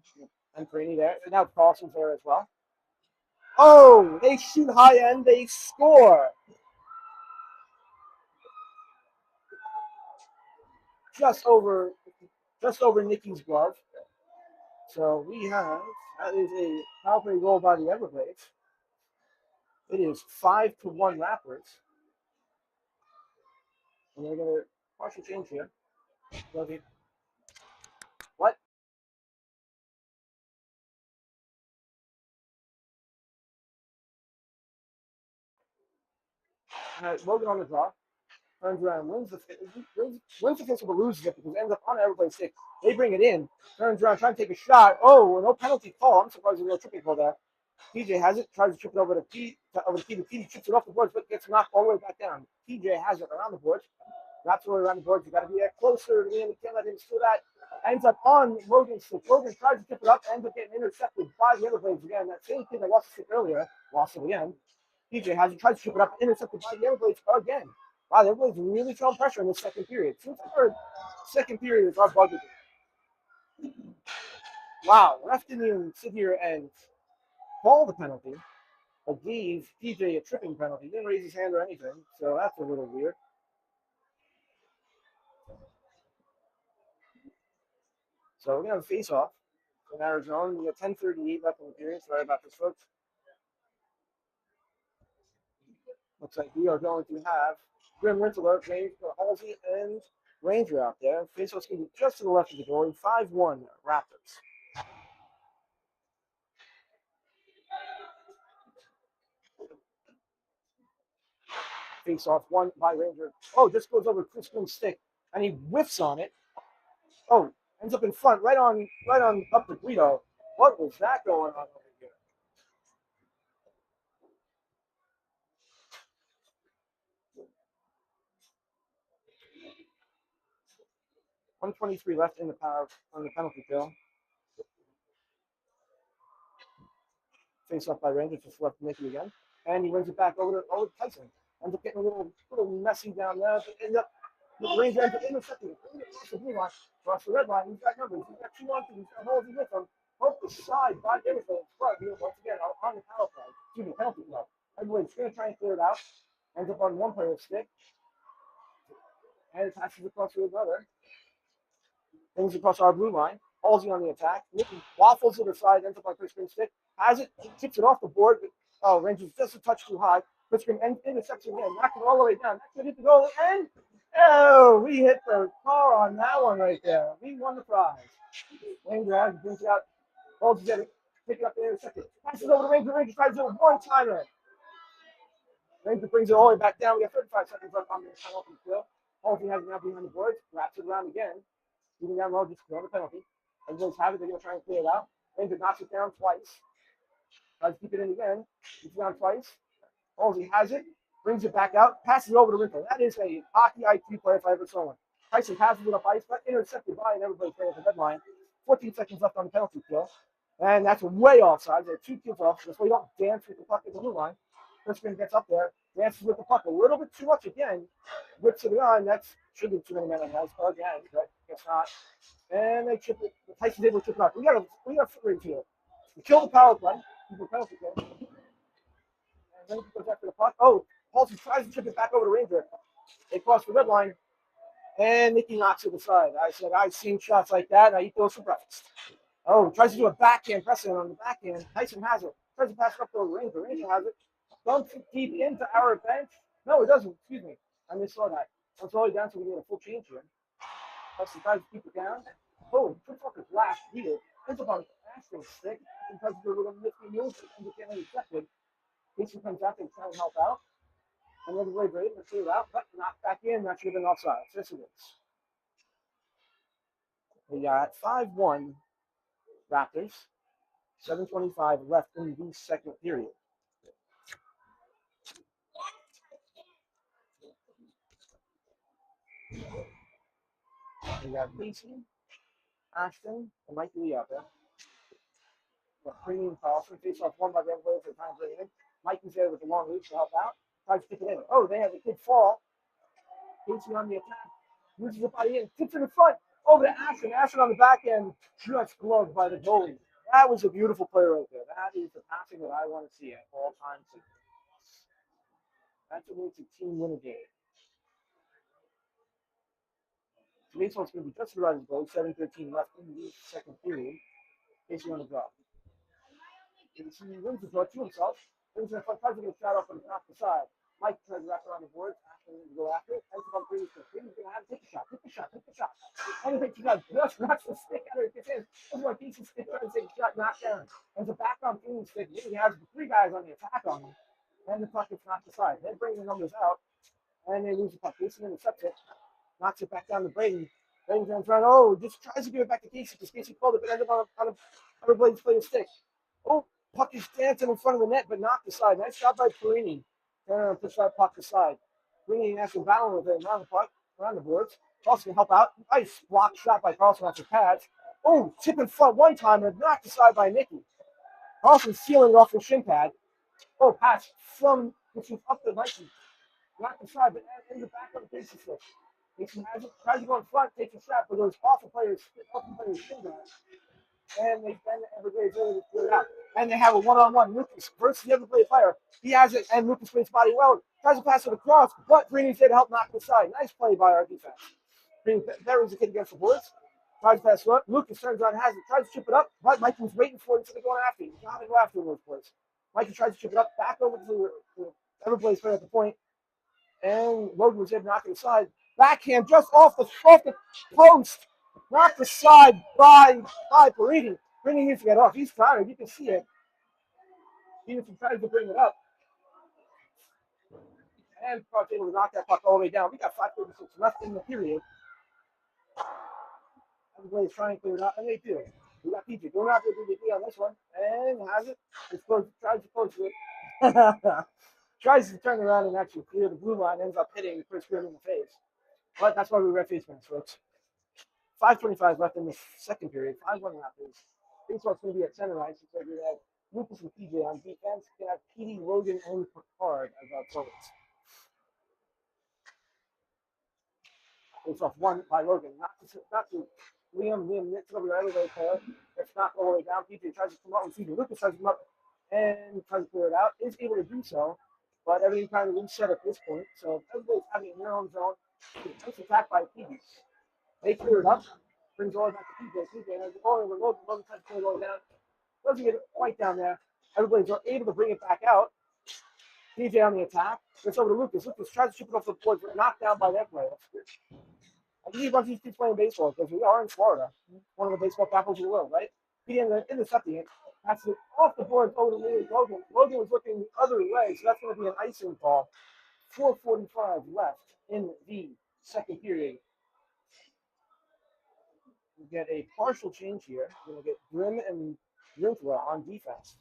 And Pringy there. And now Carlson's there as well. Oh, they shoot high end. They score. Just over Nikki's glove. So we have, that is a power play goal by the Everblades. It is 5-1 Raptors. And they're going to partial change here. What? Logan on the draw. Turns around, wins the physical, but loses it because it ends up on Everblades stick. They bring it in. Turns around, trying to take a shot. Oh, no penalty call. I'm surprised there's no tripping call there. TJ has it, tries to chip it over to P. PD chips it off the boards, but gets knocked all the way back down. TJ has it around the boards. Not to around the boards. You got to be closer to the end. We can't let him steal that. Ends up on Logan's stick. Logan tries to chip it up, ends up getting intercepted by the Everblades again. That same kid that lost the stick earlier, lost it again. TJ has it, tries to chip it up, intercepted by the Everblades again. Wow, the Everblades really showing pressure in the second period. Since the third, second period is our bucket. Wow, ref didn't even sit here and call the penalty, but gave TJ a tripping penalty. Didn't raise his hand or anything, so that's a little weird. So we're going to have a face-off in Arizona. We got 10:38 left in the period. Sorry about this, folks. Looks like we are going to have Grim Rinsler, Halsey, and Ranger out there. Face-off's going to be just to the left of the goalie. 5-1 Raptors. Face-off one by Ranger. Oh, just goes over Chris Grim's stick, and he whiffs on it. Oh, ends up in front, right on up the Guido. What was that going on over here? 123 left in the power on the penalty kill. Face off by Ranger, just left Nicky again, and he wins it back over to Tyson. Ends up getting a little messy down there, but the Ranger ends up intercepting it. Across the blue line, across the red line. He's got numbers. He's got 2 on 2. He's got Halsey with him. Hope the side by Everton. But once again, on the power play, excuse me, penalty kill. Everyone's going to try and clear it out. Ends up on one player's stick. And it passes across to his brother. Brings across our blue line. Halsey on the attack. Nicky waffles to the side, ends up on Chris Green's stick. Has it, tips it off the board, but Rangers just a touch too high. Chris Green intercepts it again, knocks it all the way down. That could hit the goal, and we hit the car on that one right there. We won the prize. Ranger brings it out. Halsey's at it. Pick it up and intercept it. Passes over to Ranger. Ranger tries to do a one-timer. Ranger brings it all the way back down. We got 35 seconds left on the penalty kill. Halsey has it now behind the boards. Wraps it around again. Moving down low, just throw the penalty. Everyone's have it. They're going to try and clear it out. Ranger knocks it down twice. Tries to keep it in again. It's down twice. Halsey has it. Brings it back out. Passes it over to Rinko. That is a hockey IQ player if I ever saw one. Tyson passes it up ice, but intercepted by an Everblades player at the deadline. 14 seconds left on the penalty kill. And that's way offside. There are 2 kids off. That's why you don't dance with the puck at the blue line. Christian gets up there, dances with the puck a little bit too much again. Whips it on. That should be too many men on that again, but guess not. And they chip it. Tyson's able to chip it up. We got a foot rate here. We kill the power play. Keep the penalty kill. And then he goes after the puck. Oh, Halsey tries to chip it back over to Ranger. They cross the red line. And Nicky knocks it aside. I said, I've seen shots like that. I eat those for breakfast. Oh, tries to do a backhand pressing on the backhand. Tyson has it. Tries to pass it up to Ranger. Ranger has it. Dumps it deep into our bench. No, it doesn't. Excuse me. I missaw that. It's all the way down so we get a full change here. Tyson tries to keep it down. Oh, Chris Walker's last here. Ends up on Ashton's stick. And tries to do a little nifty move. Ends up getting intercepted. Mason comes out and tries to help out. And then Blade Brave to clear it out, but knocked back in. That should have been offside. Yes, it is. We got 5-1 Raptors. 7:25 left in the second period. We got Casey, Ashton, and Mike Lee out there. Premium Carlson. Face off one by the Everblades at the time bringing in. Mike is there with the long reach to help out. Tries to kick it in. Oh, they have a good fall. Casey on the attack. Loses the body in. Tips in the front. Over to Ashton. Ashton on the back end. Just gloved by the goalie. That was a beautiful play right there. That is the passing that I want to see at all times. That's what makes a team win a game. Today's one's going to be just the right as goal. 7:13 left in the second period. Casey on the draw. Casey wins the draw to himself. Brings in front. Tries to get a shot off on the side. Mike tries to wrap around the board. Ashton to go after it. Tries to come through. He's going to have to take a shot. Take the shot. Take the shot. And he takes a shot. Just knocks the stick out of it. Gets in. That's why Casey's stick trying to take a shot. Knocked down. There's a back on Casey's stick. He has three guys on the attack on him. And the puck gets knocked aside. They bring the numbers out. And they lose the puck. Casey intercepts it. Knocks it back down to Brady. Brady's on front. Oh, just tries to give it back to Casey because Casey called it, but ended up on a Everblades player's stick. Oh, puck is dancing in front of the net, but knocked aside. Nice job by Perini. Turn around and push that puck aside. Perini has some battle with it around the puck, around the boards. Carlson can help out. Nice block shot by Carlson off the pads. Oh, tip in front one time and knocked aside by Nicky. Carlson sealing it off the shin pad. Oh, pass from which was up the Nike. Knocked aside, but in the back of the Casey stick. Casey has it, tries to go in front, takes a shot, but those awful players shin guard. And they then Everblades able to clear it out. And they have a one-on-one. Lucas versus the Everblade player. He has it, and Lucas plays body well. Tries to pass it across, but Greeny's there to help knock it aside. Nice play by our defense. Green buries the kid against the boards. Tries to pass it up. Lucas turns around, has it, tries to chip it up, but Mikey was waiting for it instead of going after him. He got to go after him those plays. Mikey tries to chip it up, back over to the Everblades player at the point. And Logan was there to knock it aside. Backhand just off the post. Knocked aside by Perini. Perini needs to get off. He's tired. You can see it. He needs to try to bring it up. And Clark's able to knock that puck all the way down. We got 5:36 left in the period. Everybody's trying to clear it out, and they do. We got PJ going out there to the on this one. And has it. Tries to close it. Tries to turn around and actually clear the blue line. Ends up hitting Chris Grimm in the face. But that's why we red face masks, folks. 5:25 left in the second period. 5-1 Raptors. Baseball's going to be at center ice. So we have Lucas and PJ on defense. We have PD, Logan, and Picard as our forwards. Face off one by Logan. Not to Liam. Liam nits over the Everblade player. It's not all the way down. PJ tries to come up with PJ. Lucas tries to come up and tries to clear it out. Is able to do so. But everything kind of reset at this point. So everybody's having it in their own zone. It's attacked by PJ. They clear it up. Brings all back to PJ. PJ has the ball over Logan. Logan tries to clear it all down. Doesn't get it quite down there. Everybody's able to bring it back out. PJ on the attack. Gets over to Lucas. Lucas tries to chip it off the board, but knocked down by that player. I think a bunch of these kids playing baseball because we are in Florida, one of the baseball capitals of the world, right? PJ intercepting it. Passes it off the board over to Logan. Logan was looking the other way, so that's going to be an icing call. 4:45 left in the second period. We get a partial change here. We're going to get Grimm and Rinkler on defense.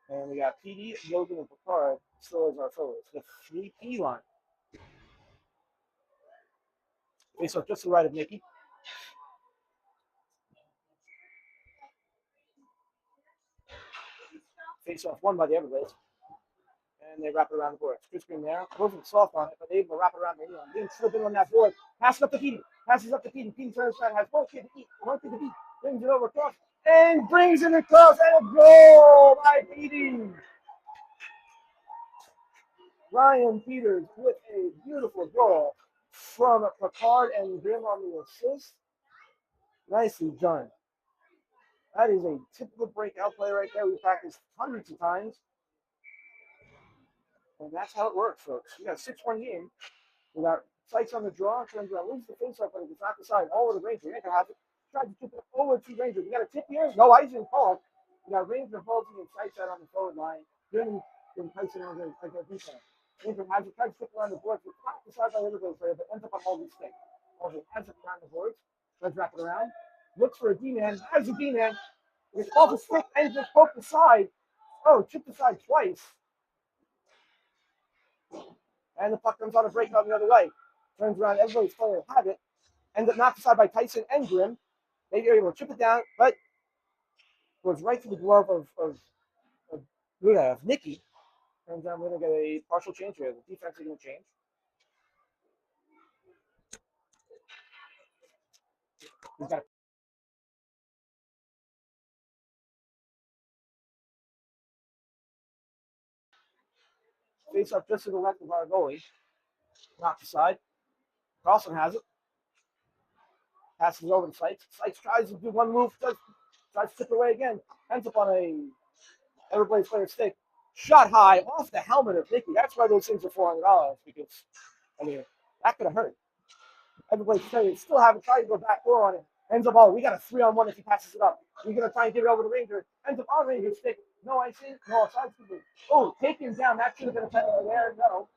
And we got PD, Logan, and Picard still as our forwards. The 3P line. Face off just to the right of Nicky. Face off one by the Everblades. And they wrap it around the board. Chris Green there. Wasn't soft on it, but they able to wrap it around the end. Didn't slip in on that board. Passes up to PD. Passes up to PD. PD turns around, has one kid to eat. One kid to beat. Brings it over across. And brings it across. And a goal by PD. Ryan Peters with a beautiful goal from Picard and Grimm on the assist. Nicely done. That is a typical breakout play right there. We practiced hundreds of times. And that's how it works, folks. We got a 6-1 game. We got Sykes on the draw. Turns around, loses the face-off, but it's not the side. All over the Ranger. Ranger has it. Tried to tip it over to Ranger. We got a tip here. No, icing called. We got Ranger holding and Sykes out on the forward line. Grimm and Tyson on the defense. Ranger has it. Tried to tip around the board. It's not the side by the Everblades player, but ends up on Holden's stick. Holden has it around the boards. Let's wrap it around. Looks for a D-man. Has a D-man. It's off the stick and just poked the side. Oh, chipped the side twice. And the puck comes on a breakout the other way. Turns around, everybody's player have it. Ends up knocked aside by Tyson and Grimm. They are able to chip it down, but goes right to the glove of Nikki. And I'm going to get a partial change here. The defense is going to change. He's got face up just to the left of our goalie. Not the side. Carlson has it. Passes over to Sykes. Sykes tries to do one move. Tries to chip away again. Ends up on a Everblades player stick. Shot high off the helmet of Nikki. That's why those things are $400 because, I mean, that could have hurt. Everblades player still haven't tried to go back door on it. Ends up all. We got a 3-on-1 if he passes it up. We're going to try and get it over to Ranger. Ends up on Ranger's stick. No icing. No offside. Oh, taken down. That should have been a penalty there. No.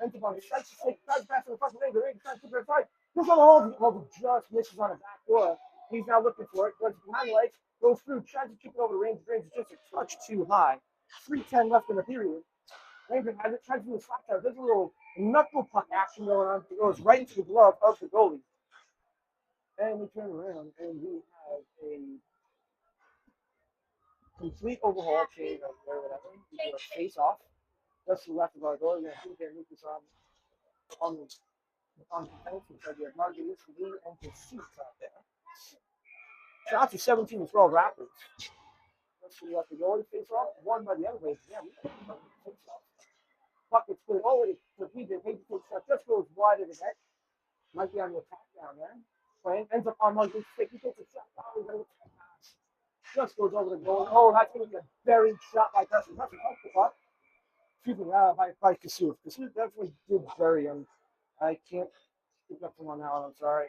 Ends up on the strikes. Tries to pass to the front of Ranger. Ranger tries to keep it aside. Goes on the hold. Hold just misses on a back door. He's now looking for it. Goes behind the legs. Goes through. Tries to keep it over to Ranger. Ranger's just a touch too high. 3:10 left in the period. Ranger has it. Tries to do a slap out. There's a little knuckle puck action going on. It goes right into the glove of the goalie. And we turn around and we have a complete overhaul change of whatever. We do a face off. Just to the left of our goal. You're going to see there, Nick is on the defense. So we have Marguerite, Lee, and Cassis out there. Shots are 17 to 12 Raptors. Just to the left of the goal. Face off. Won by the Everblades. Yeah, we got face off. Puck gets put already for PJ. Take the shot. Just goes wide of the net. Might be on the attack down there. Playing. Ends up on Marguerite's stick. He takes a shot. Oh, we're going to pass. Just goes over the goal. Oh, that's going to be a buried shot by Preston. Preston off the puck. Excuse me, by Kasuf. Kasuf definitely did bury him. I can't pick up him on that one. I'm sorry.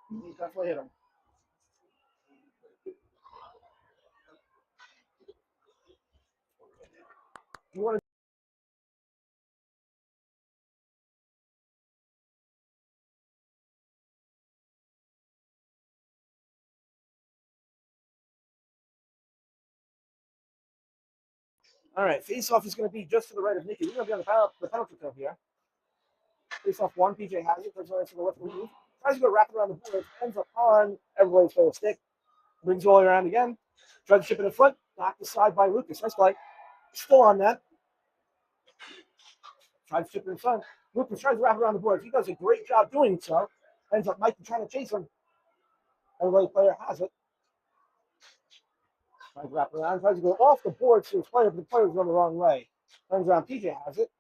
He definitely hit him. You want to? All right, face-off is going to be just to the right of Nikki. We're going to be on the penalty kill here. Face-off one, PJ has it. Turns around to the left of the move. Tries to go wrap around the board. Ends up on Everblades for a stick. Brings all the way around again. Tries to chip it in front. Knocked aside by Lucas. Nice play. Still on that. Tries to chip it in front. Lucas tries to wrap around the board. He does a great job doing so. Ends up Mikey trying to chase him. Everblades player has it. Tries to wrap around. Tries to go off the board to his player, but the player's going the wrong way. Turns around. PJ has it.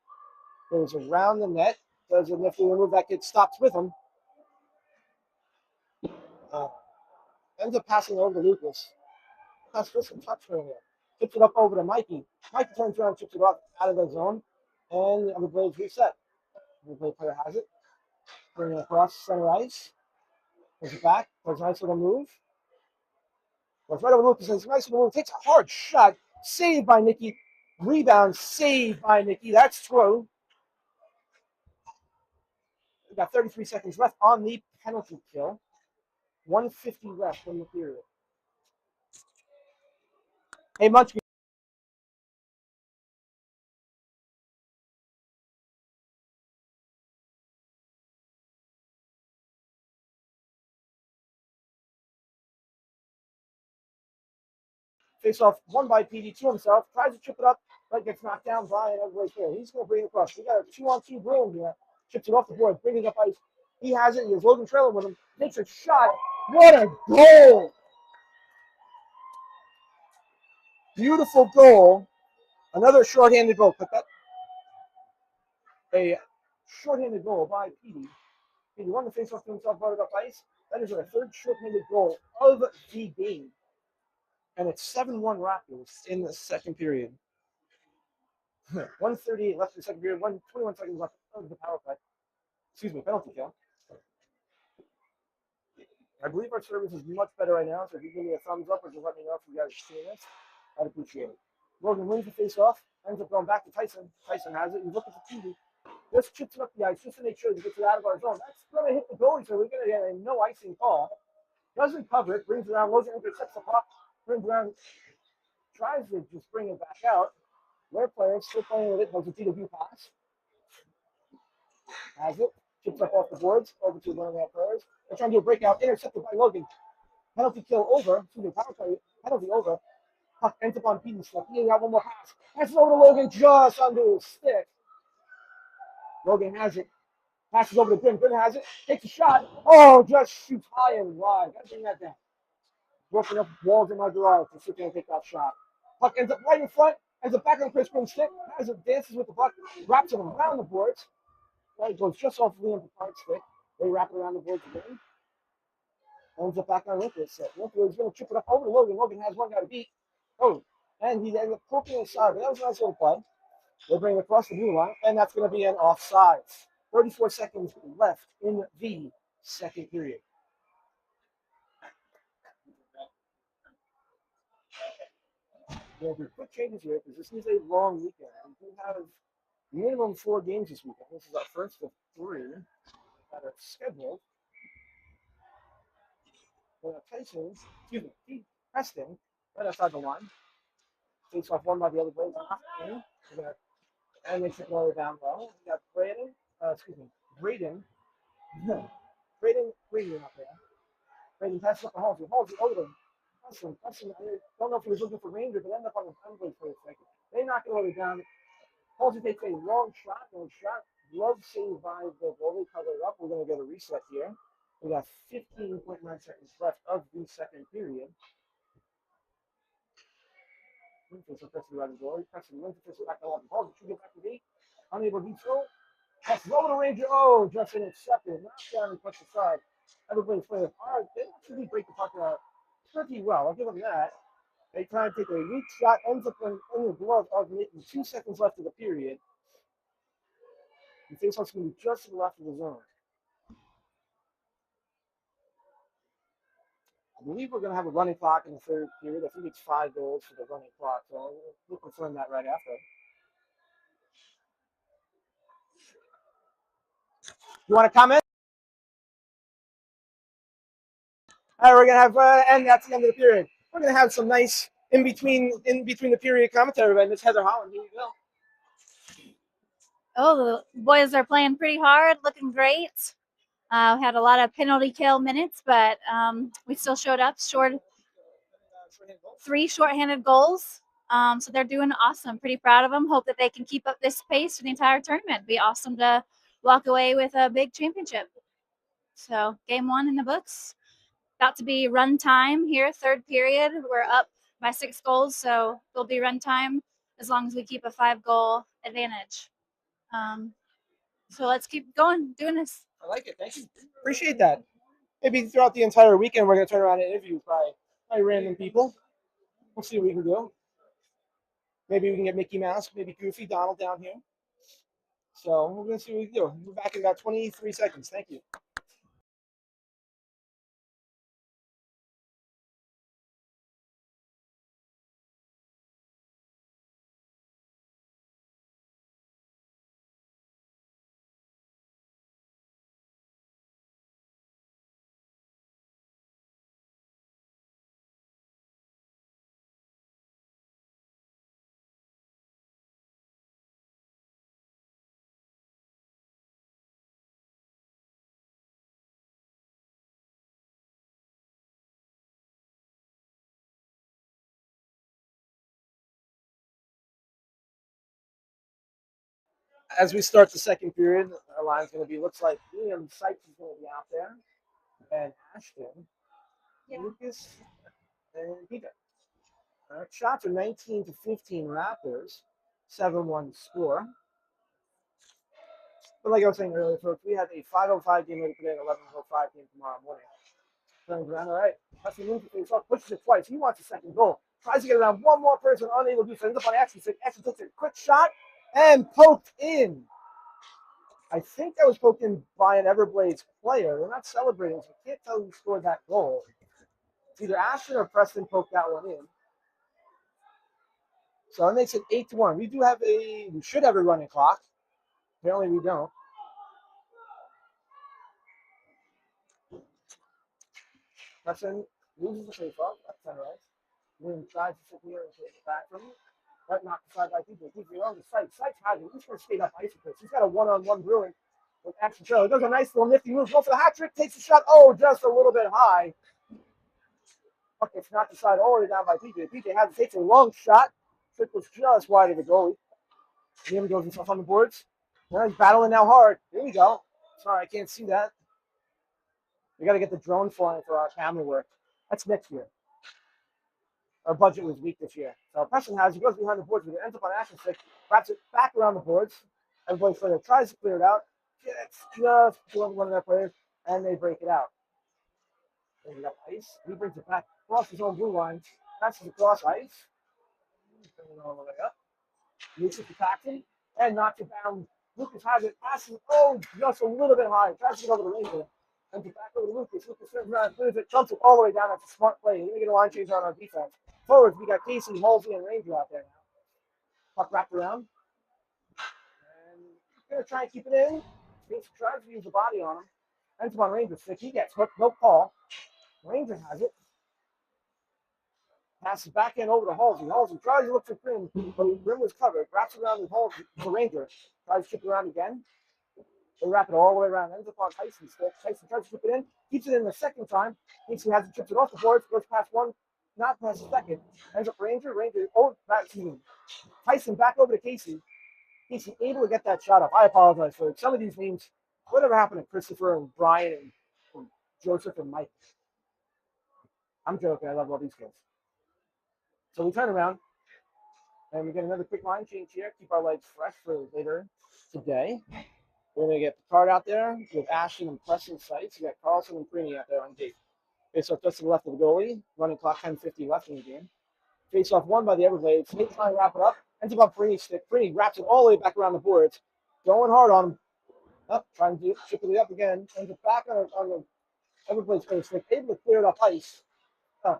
Goes around the net. Does a nifty move that gets stopped with him. Ends up passing over to Lucas. That's just a touch for him here. Tips it up over to Mikey. Mikey turns around, chips it up out of the zone, and the Everblades reset. The Everblade player has it. Bringing it across center ice. Goes it back. Does a nice little move. Goes right over Lucas. Does a nice little move. Takes a hard shot. Saved by Nikki. Rebound. Saved by Nikki. That's true. We've got 33 seconds left on the penalty kill. 150 left in the period. Hey, Munchkin. Face off one by PD to himself. Tries to chip it up, but gets knocked down by an Everblades player. He's going to bring it across. We got a 2-on-2 Bruin here. Chips it off the board, bringing up ice. He has it. He has Logan trailing with him. Takes a shot. What a goal! Beautiful goal. Another shorthanded goal. Put that. A shorthanded goal by PD. PD won the face off to himself, brought it up ice. That is our third shorthanded goal of the game. And it's 7-1 Raptors in the second period. 138 left in the second period. 21 seconds left of the power play. Excuse me, penalty kill. I believe our service is much better right now, so if you give me a thumbs up or just let me know if you guys are seeing this, I'd appreciate it. Logan wins the face-off, ends up going back to Tyson. Tyson has it. He's looking for TV. Just chips it up the ice just to make sure he gets it out of our zone. That's going to hit the goalie, so we're going to get a no icing call. Doesn't cover it, brings it around. Logan intercepts the puck, brings around, tries to just bring it back out. Their players still playing with it. Goes a PW pass. Has it. Chips up off the boards over to one of their players. They're trying to do a breakout, intercepted by Logan. Penalty kill over. Excuse me, power play. Penalty over. Puck ends up on Petey's stick. He got one more pass. Passes over to Logan just under his stick. Logan has it. Passes over to Grim. Grim has it. Takes a shot. Oh, just shoots high and wide. Gotta bring that down. Broken up walls in my garage to sit there and take that shot. Puck ends up right in front. Ends up back on Chris Grim's stick. Has it, dances with the puck. Wraps it around the boards. Right, goes just off Liam Picard's stick. They wrap it around the boards again. Ends up back on Lincoln's stick. Lincoln is going to chip it up over to Logan. Logan has one guy to beat. Oh, and he ends up poking inside. But that was a nice little play. They bring it across the blue line, and that's going to be an offside. 34 seconds left in the second period. We'll do quick changes here because this is a long weekend. We do have minimum 4 games this weekend. This is our first of 3 that are scheduled. Tyson, excuse me, Preston, right outside the line. Takes off one by the other blades. And they took it down low. We got Braden up there. Braden passes up the Halsey. Halsey over him. Preston, I don't know if he was looking for Ranger, but ended up on the Everblades for a second. They knock it over down. Halsey takes a long shot. Glove save by the goalie. Cover it up. We're going to get a reset here. We got 15.9 seconds left of the second period. Winfield pressing right in the door. Pressing Winfield back on the ball. Should get back to the 8. Unable to do so. Passes over to Ranger. Oh, just intercepted. Knocked down and pushed aside. Everybody's playing hard. They actually break the puck out pretty well. I'll give them that. They try and take a weak shot. Ends up in the glove of Nathan. 2 seconds left of the period. He thinks it's going to be just to the left of the zone. I believe we're going to have a running clock in the third period. I think it's 5 goals for the running clock. So we'll confirm that right after. You want to comment? All right, we're gonna have, and that's the end of the period. We're gonna have some nice in between the period commentary by Miss Heather Holland. Here you go. Oh, the boys are playing pretty hard, looking great. We had a lot of penalty kill minutes, but we still showed up. 3 shorthanded goals. So they're doing awesome. Pretty proud of them. Hope that they can keep up this pace for the entire tournament. It'd be awesome to walk away with a big championship. So game 1 in the books. About to be run time here, third period. We're up by 6 goals, so it'll be run time as long as we keep a 5-goal advantage. So let's keep going, doing this. I like it. Thank you. Appreciate that. Maybe throughout the entire weekend, we're going to turn around and interview by random people. We'll see what we can do. Maybe we can get Mickey Mouse, maybe Goofy, Donald down here. So we're going to see what we can do. We're back in about 23 seconds. Thank you. As we start the second period, our line's going to be, looks like Liam Sykes is going to be out there, and Ashton, Lucas, and Peter. All right, shots are 19 to 15 Raptors, 7-1 score. But like I was saying earlier, folks, we have a 5:05 game ready today, an 11:05 game tomorrow morning. Turns around, all right. Hudson moves the face off, pushes it twice. He wants a second goal. Tries to get around one more person, unable to do so. Ends up on Ashton. Ashton takes a quick shot and poked in. I think that was poked in by an Everblades player. They're not celebrating, so I can't tell who scored that goal. It's either Ashton or Preston poked that one in. So that makes it 8-1. We should have a running clock. Apparently we don't. Preston loses the face-off. That's center ice. William tries to sit here and take it back from him. Right knocked aside by people. Keeps it on the site. Sykes has it. He's going to skate up ice with this. He's got a one-on-one brewing with Ashton Taylor. Does a nice little nifty move. Goes for the hat trick. Takes the shot. Oh, just a little bit high. Puck gets knocked aside all the way down by PJ. PJ has takes a long shot. Trick was just wide of the goalie. Liam goes himself on the boards. Now he's battling now hard. Here we go. Sorry, I can't see that. We got to get the drone flying for our camera work. That's next year. Our budget was weak this year. So Preston has, he goes behind the boards, but it ends up on Ashton's stick, wraps it back around the boards. Everybody further tries to clear it out. It's just one of their players, and they break it out. Then we got ice. He brings it back across his own blue line. Passes across ice. Bring it all the way up. Lucas attacks him and knocks it down. Lucas has it, passes, just a little bit high. Tries to get over the Ranger. And back over to Lucas. Lucas turns around, clears it, jumps it all the way down. That's a smart play. He's going to get a line change on our defense. Forwards, we got Casey, Halsey, and Ranger out there now. Puck wrapped around. And he's going to try and keep it in. Casey tries to use the body on him. Ends up on Ranger's stick. He gets hooked, no call. Ranger has it. Passes back in over to Halsey. Halsey tries to look for Grim, but Grim was covered. Wraps around with Halsey, the Ranger. Tries to chip it around again. They wrap it all the way around. Ends up on Tyson's stick. Tyson tries to chip it in. Keeps it in the second time. Casey has it, chips it off the boards. Goes past one. Not past the second. Ends up Ranger. Tyson back over to Casey. Casey able to get that shot off. I apologize for it. Some of these names. Whatever happened to Christopher and Brian and Joseph and Mike? I'm joking. I love all these kids. So we turn around, and we get another quick line change here. Keep our legs fresh for later today. We're going to get Picard out there with Ashton and Preston sights. We got Carlson and Preeny out there on D. Face off just to the left of the goalie. Running clock 10:50 left in the game. Face off won by the Everblades. They try and wrap it up. Ends up on Preeny's stick. Preeny wraps it all the way back around the boards. Going hard on him. Up, trying to chip it up again. Ends up back on the Everblades face stick. Able to clear it off ice.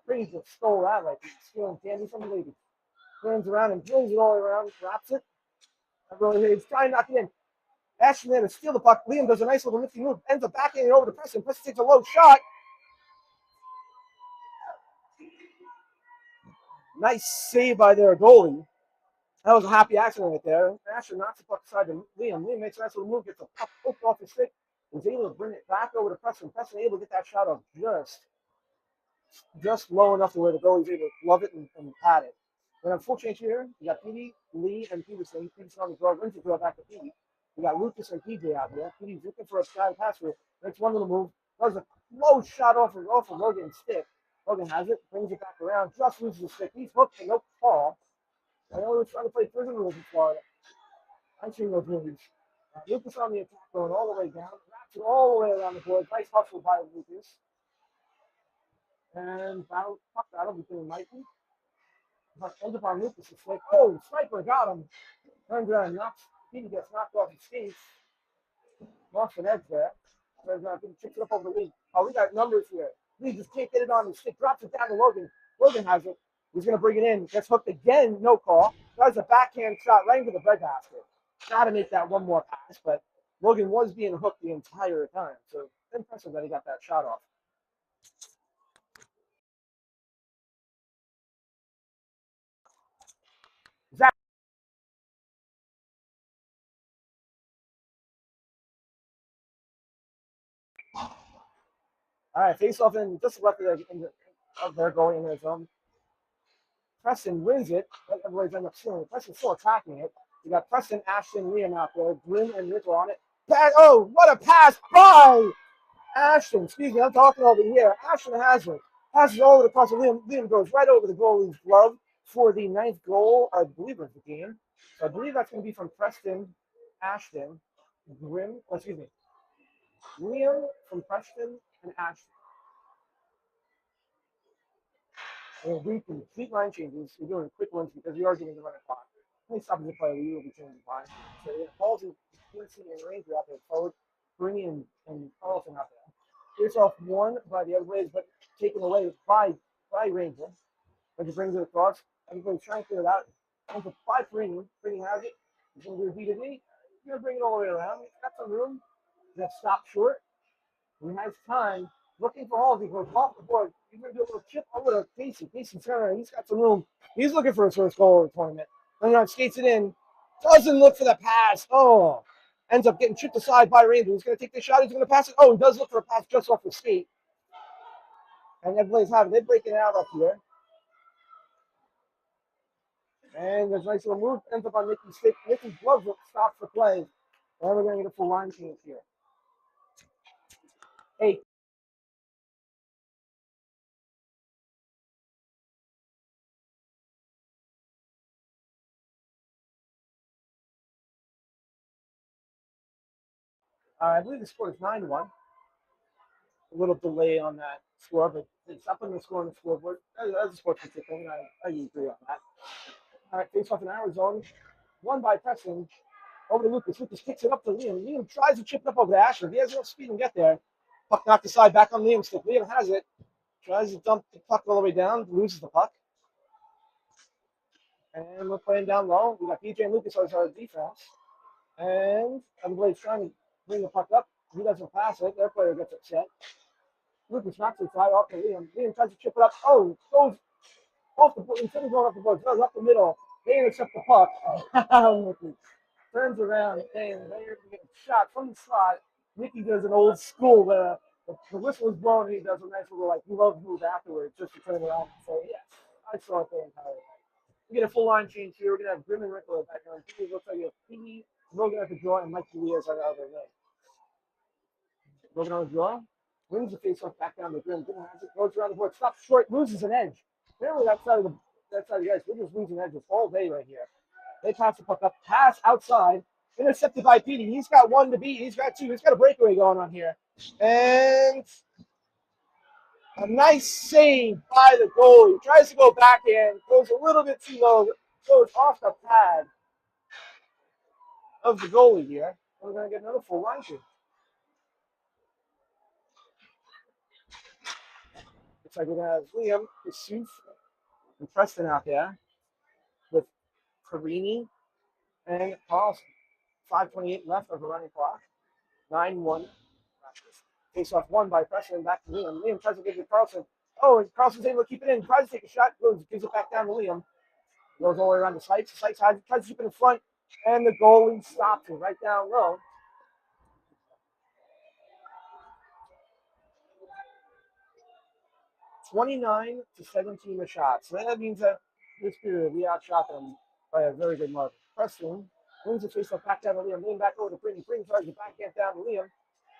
Preeny just stole that like he's stealing candy from the lady. Turns around and drills it all the way around. Wraps it. Everblades trying to knock it in. Ashton there to steal the puck. Liam does a nice little nifty move. Ends up backing it over to Preston. Preston takes a low shot. Nice save by their goalie. That was a happy accident right there. Ashton knocks the puck aside to Liam. Liam makes a nice little move, gets the puck hooked off his stick, is able to bring it back over to Preston. Preston able to get that shot off just low enough to where the goalie's able to glove it and pad it. Then on full change here, we got Petey, Lee, and Peterson. Peterson on the draw, wins the draw back to Petey. We got Lucas and PJ out there. Petey's looking for a sky pass for it. Makes one little move. Does a low shot off of Logan's stick. Logan has it, brings it back around, just loses the stick. He's hooked and no call. I know we're trying to play prison rules in Florida. I'm seeing those movies. Lucas on the attack going all the way down. Wraps it all the way around the board. Nice hustle by Lucas. And puck battle between Mikey. Ends up on Lucas' stick. Sniper got him. Turns around and he gets knocked off his skates. Lost an edge there. Turns around and kicks it up over the lead. We got numbers here. Lee just can't get it on his stick. Drops it down to Logan. Logan has it. He's going to bring it in. Gets hooked again. No call. Tries a backhand shot right into the breadbasket. Got to make that one more pass, but Logan was being hooked the entire time. So impressive that he got that shot off. All right, face off in just left of their goalie in their zone. Preston wins it. Everybody's end up stealing it. Preston's still attacking it. You got Preston, Ashton, Liam out there. Grim and Rick on it. What a pass by Ashton. Excuse me, I'm talking over here. Ashton has it. Passes all over the cross. Liam goes right over the goalie's glove for the 9th goal, I believe, of the game. So I believe that's going to be from Preston, Ashton, Liam from Preston and Ashton. And we complete line changes. We're doing quick ones because we are getting the running clock. Any stopping the play, we will be changing line. So it falls in Quincy and Ranger out there forward, Brittany and Carlson out there. Here's off one by the Everblades, but taken away by Ranger. Ranger brings it across. Everybody's trying to clear it out. Comes up by Brittany. Brittany has it. He's going to do a B2B. He's going to bring it all the way around. He's got some room. He's going to stop short. He has time. Looking for Halsey, goes off the board. He's going to do a little chip over to Casey. Casey Turner, he's got some room. He's looking for his first goal of the tournament. Then skates it in. Doesn't look for the pass. Ends up getting chipped aside by Ranger. He's going to take the shot. He's going to pass it. He does look for a pass just off the skate. And Everblades have it. They're breaking out up here. And there's a nice little move. Ends up on Nikki's stick. Nikki's glove stops the play. And we're going to get a full line change here. 8. I believe the score is 9-1. A little delay on that score, but it's up on the score on the scoreboard. That's a sportsmanship thing. I agree on that. All right, face off in Arizona. Won by Preston. Over to Lucas. Lucas kicks it up to Liam. Liam tries to chip it up over to Asher. He has enough speed and get there. Puck knocked aside, back on Liam's stick. Liam has it. Tries to dump the puck all the way down. Loses the puck. And we're playing down low. We got BJ and Lucas on our defense. And Everblade's trying to bring the puck up. He doesn't pass it. Their player gets upset. Lucas knocks it right off to Liam. Liam tries to chip it up. Oh, goes off the board. Instead of going off the board, goes up the middle. They didn't accept the puck. Lucas turns around and they're getting shot from the slot. Nicky does an old school where the whistle is blown and he does a nice little like love move afterwards just to turn around and say, yes, I saw it the entire way. We get a full line change here. We're going to have Grim and Rickle back on. It looks like a P. Logan at the draw and Mike Diaz on the other leg. Logan on the draw. Wins the face-off back down to Grim. Grim has it. Goes around the board. Stops short. Loses an edge. Apparently that side of the ice. We're just losing edges all day right here. They pass the puck up. Pass outside. Intercepted by Petey. He's got 1 to beat. He's got 2. He's got a breakaway going on here. And a nice save by the goalie. Tries to go backhand. Goes a little bit too low. Goes off the pad of the goalie here. We're going to get another full line change. Looks like we're going to have Liam, Yusuf, and Preston out there with Carini and Carlson. 5:28 left of the running clock. 9-1. Face off won by Preston. Back to Liam. Liam tries to give it to Carlson. Oh, and Carlson's able to keep it in. Tries to take a shot. Gives it back down to Liam. Goes all the way around the Sykes. Sykes tries to keep it in front. And the goalie stops it right down low. 29-17 a shot. So that means that this period we outshot them by a very good margin. Preston wins the faceoff back down to Liam. Liam back over to Brittany. Brittany tries to backhand down to Liam.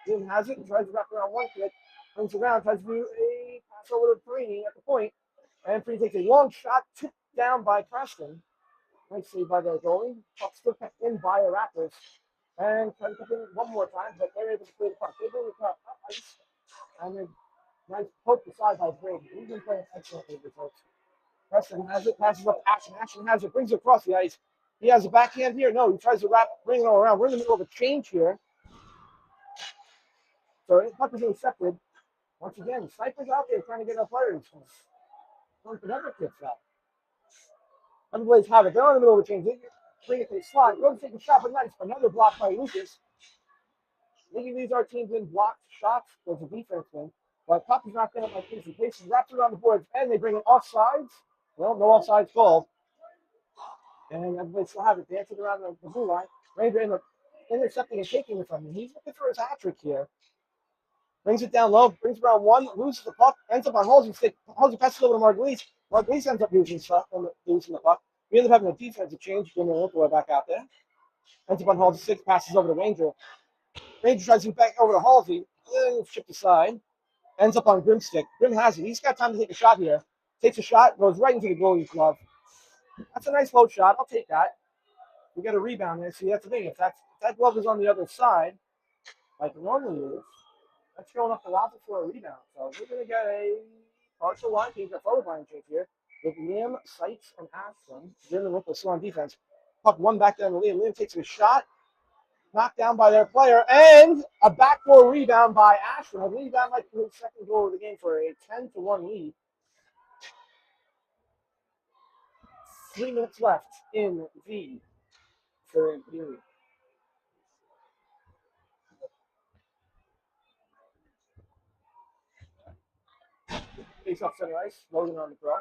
Liam has it and tries to wrap around one foot. Brings around, tries to do a pass over to Brittany at the point. And Brittany takes a long shot, tipped down by Preston. Nice save by the goalie. Puck still kept in by the Raptors. And try to keep it one more time, but they're able to play the puck. They bring the puck up ice. And then nice poke aside by Brady. He's been playing excellently with folks. Preston has it, passes up Ashton. Ashton has it, brings it across the ice. He has a backhand here. No, he tries to bring it all around. We're in the middle of a change here. So the puck is intercepted. Once again, Sniper's out there trying to get our players. Don't never kicks out. Everblades have it. They're in the middle of a change. They bring it to the slot. Go to take a shot, but nice. Another block by Lucas. Maybe these our teams in blocked shots as a defenseman. But Poppy's not there like Casey. Casey wraps it on the boards, and they bring it offsides. Well, no offsides called. And everybody still have it. Dancing around the blue line. Ranger intercepting and taking it from him. He's looking for his hat trick here. Brings it down low, brings around one, loses the puck, ends up on Halsey's stick. Halsey passes over to Margulies. Margulies ends up losing the puck. We end up having a defensive change. Jimmy Lipoy back out there. Ends up on Halsey's stick, passes over to Ranger. Ranger tries to get back over to Halsey. Chipped aside. Ends up on Grim's stick. Grim has it. He's got time to take a shot here. Takes a shot, goes right into the goalie's glove. That's a nice low shot. I'll take that. We got a rebound there. See, that's the thing. If that glove is on the other side, like it normally is, that's going up the locker for a rebound. So we're going to get a partial line change, a forward line change here with Liam, Sykes, and Ashton. Jim and Ripple still on defense. Puck one back down to Liam. Liam takes a shot. Knocked down by their player, and a backdoor rebound by Ashton. I believe that might be the second goal of the game for a 10-1 lead. 3 minutes left in the third period. Face off center ice, Logan on the throw.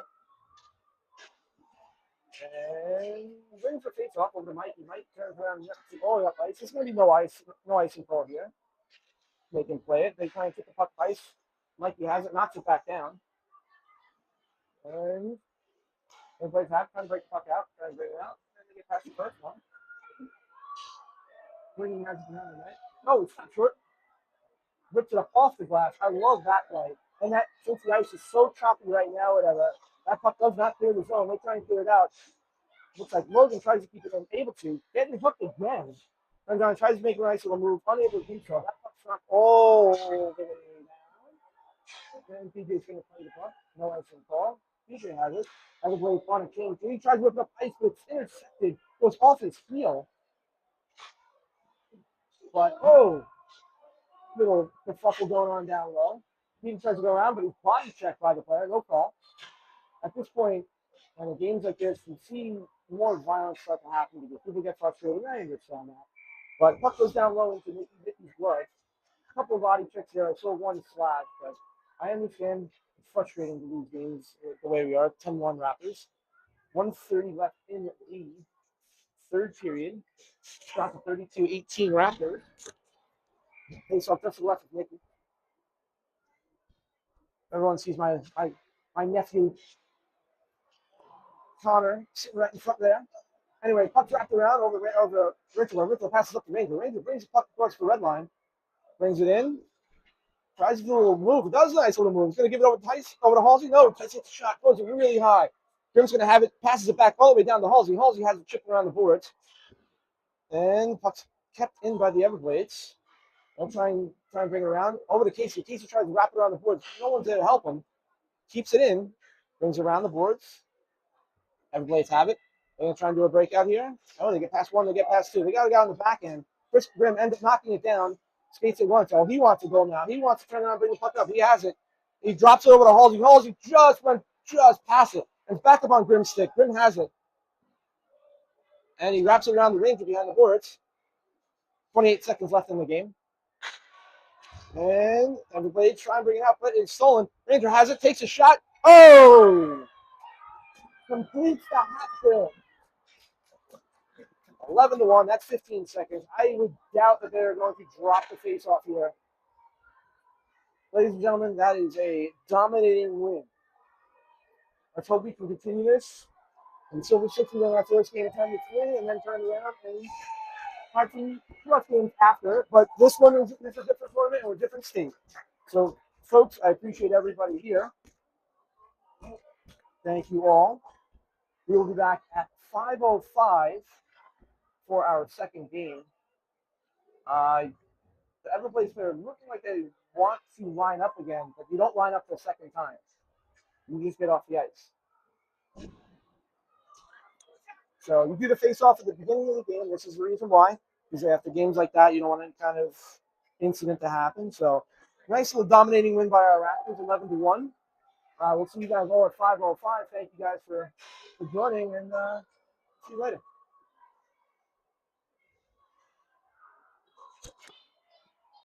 And brings the face off over to Mikey. Mike turns around and all up ice. There's going to be no icing call here. They can play it. They try and get the puck ice. Mikey has it, knocks it back down. And everybody's half trying to break the puck out, trying to bring it out. And they get past the first one. Bringing has it down the net. Oh, it's too short. Rips it up off the glass. I love that play. And that, since the ice is so choppy right now, whatever, that puck does not clear the zone. They try and clear it out. Looks like Logan tries to keep it unable to. Getting hooked again. Turns on, tries to make a nice little move. Unable to do so. That puck's not all the way down. Then PJ's going to play the puck. No ice on call. PJ has it. Everblades on a change. He tries to whip up ice, but it's intercepted. Goes off his heel. But, little kerfuffle going on down low. He tries to go around, but he's body checked by the player. No call. At this point, in games like this, you see more violence start to happen because people get frustrated. I understand that. But puck goes down low into Mickey's glove. A couple of body checks there. I saw one slash, but I understand it's frustrating to lose games the way we are. 10-1 Raptors. 1:30 left in the lead. Third period. Shot to 32-18 Raptors. Face off just to the left of Mickey. Everyone sees my nephew Connor sitting right in front there. Anyway, puck's wrapped around over Ritual. Ritual passes up to Ranger. Ranger brings the puck across the red line. Brings it in. Tries to do a little move. It does a nice little move. He's going to give it over to Tice, over to Halsey. No, Tice hits the shot. Goes it really high. Grim's going to have it. Passes it back all the way down to Halsey. Halsey has it chipping around the boards. And puck's kept in by the Everblades. They'll try and bring it around. Over to Casey. Casey tries to wrap it around the boards. No one's there to help him. Keeps it in. Brings it around the boards. Everblades have it. They're going to try and do a breakout here. Oh, they get past one. They get past two. They got a guy on the back end. Chris Grimm ends up knocking it down. Skates it once. Oh, he wants to go now. He wants to turn around and bring the puck up. He has it. He drops it over to Halsey. Halsey just past it. And it's back up on Grimm's stick. Grimm has it. And he wraps it around the Ranger behind the boards. 28 seconds left in the game. And everybody try and bring it out, but it's stolen. Ranger has it, takes a shot. Oh! Completes the hat trick. 11-1. That's 15 seconds. I would doubt that they're going to drop the face-off here. Ladies and gentlemen, that is a dominating win. Let's hope we can continue this. And Silver Six will win our first game of 10-3 and then turn around and our team plus games after. But this one is a different tournament and a different state. So, folks, I appreciate everybody here. Thank you all. We will be back at 5:05 for our second game. The Everblades player looking like they want to line up again, but you don't line up the second time. You just get off the ice. So you do the face-off at the beginning of the game. This is the reason why. Because after games like that, you don't want any kind of incident to happen. So nice little dominating win by our Raptors, 11-1. We'll see you guys all at 5:05. Thank you guys for joining, and see you later.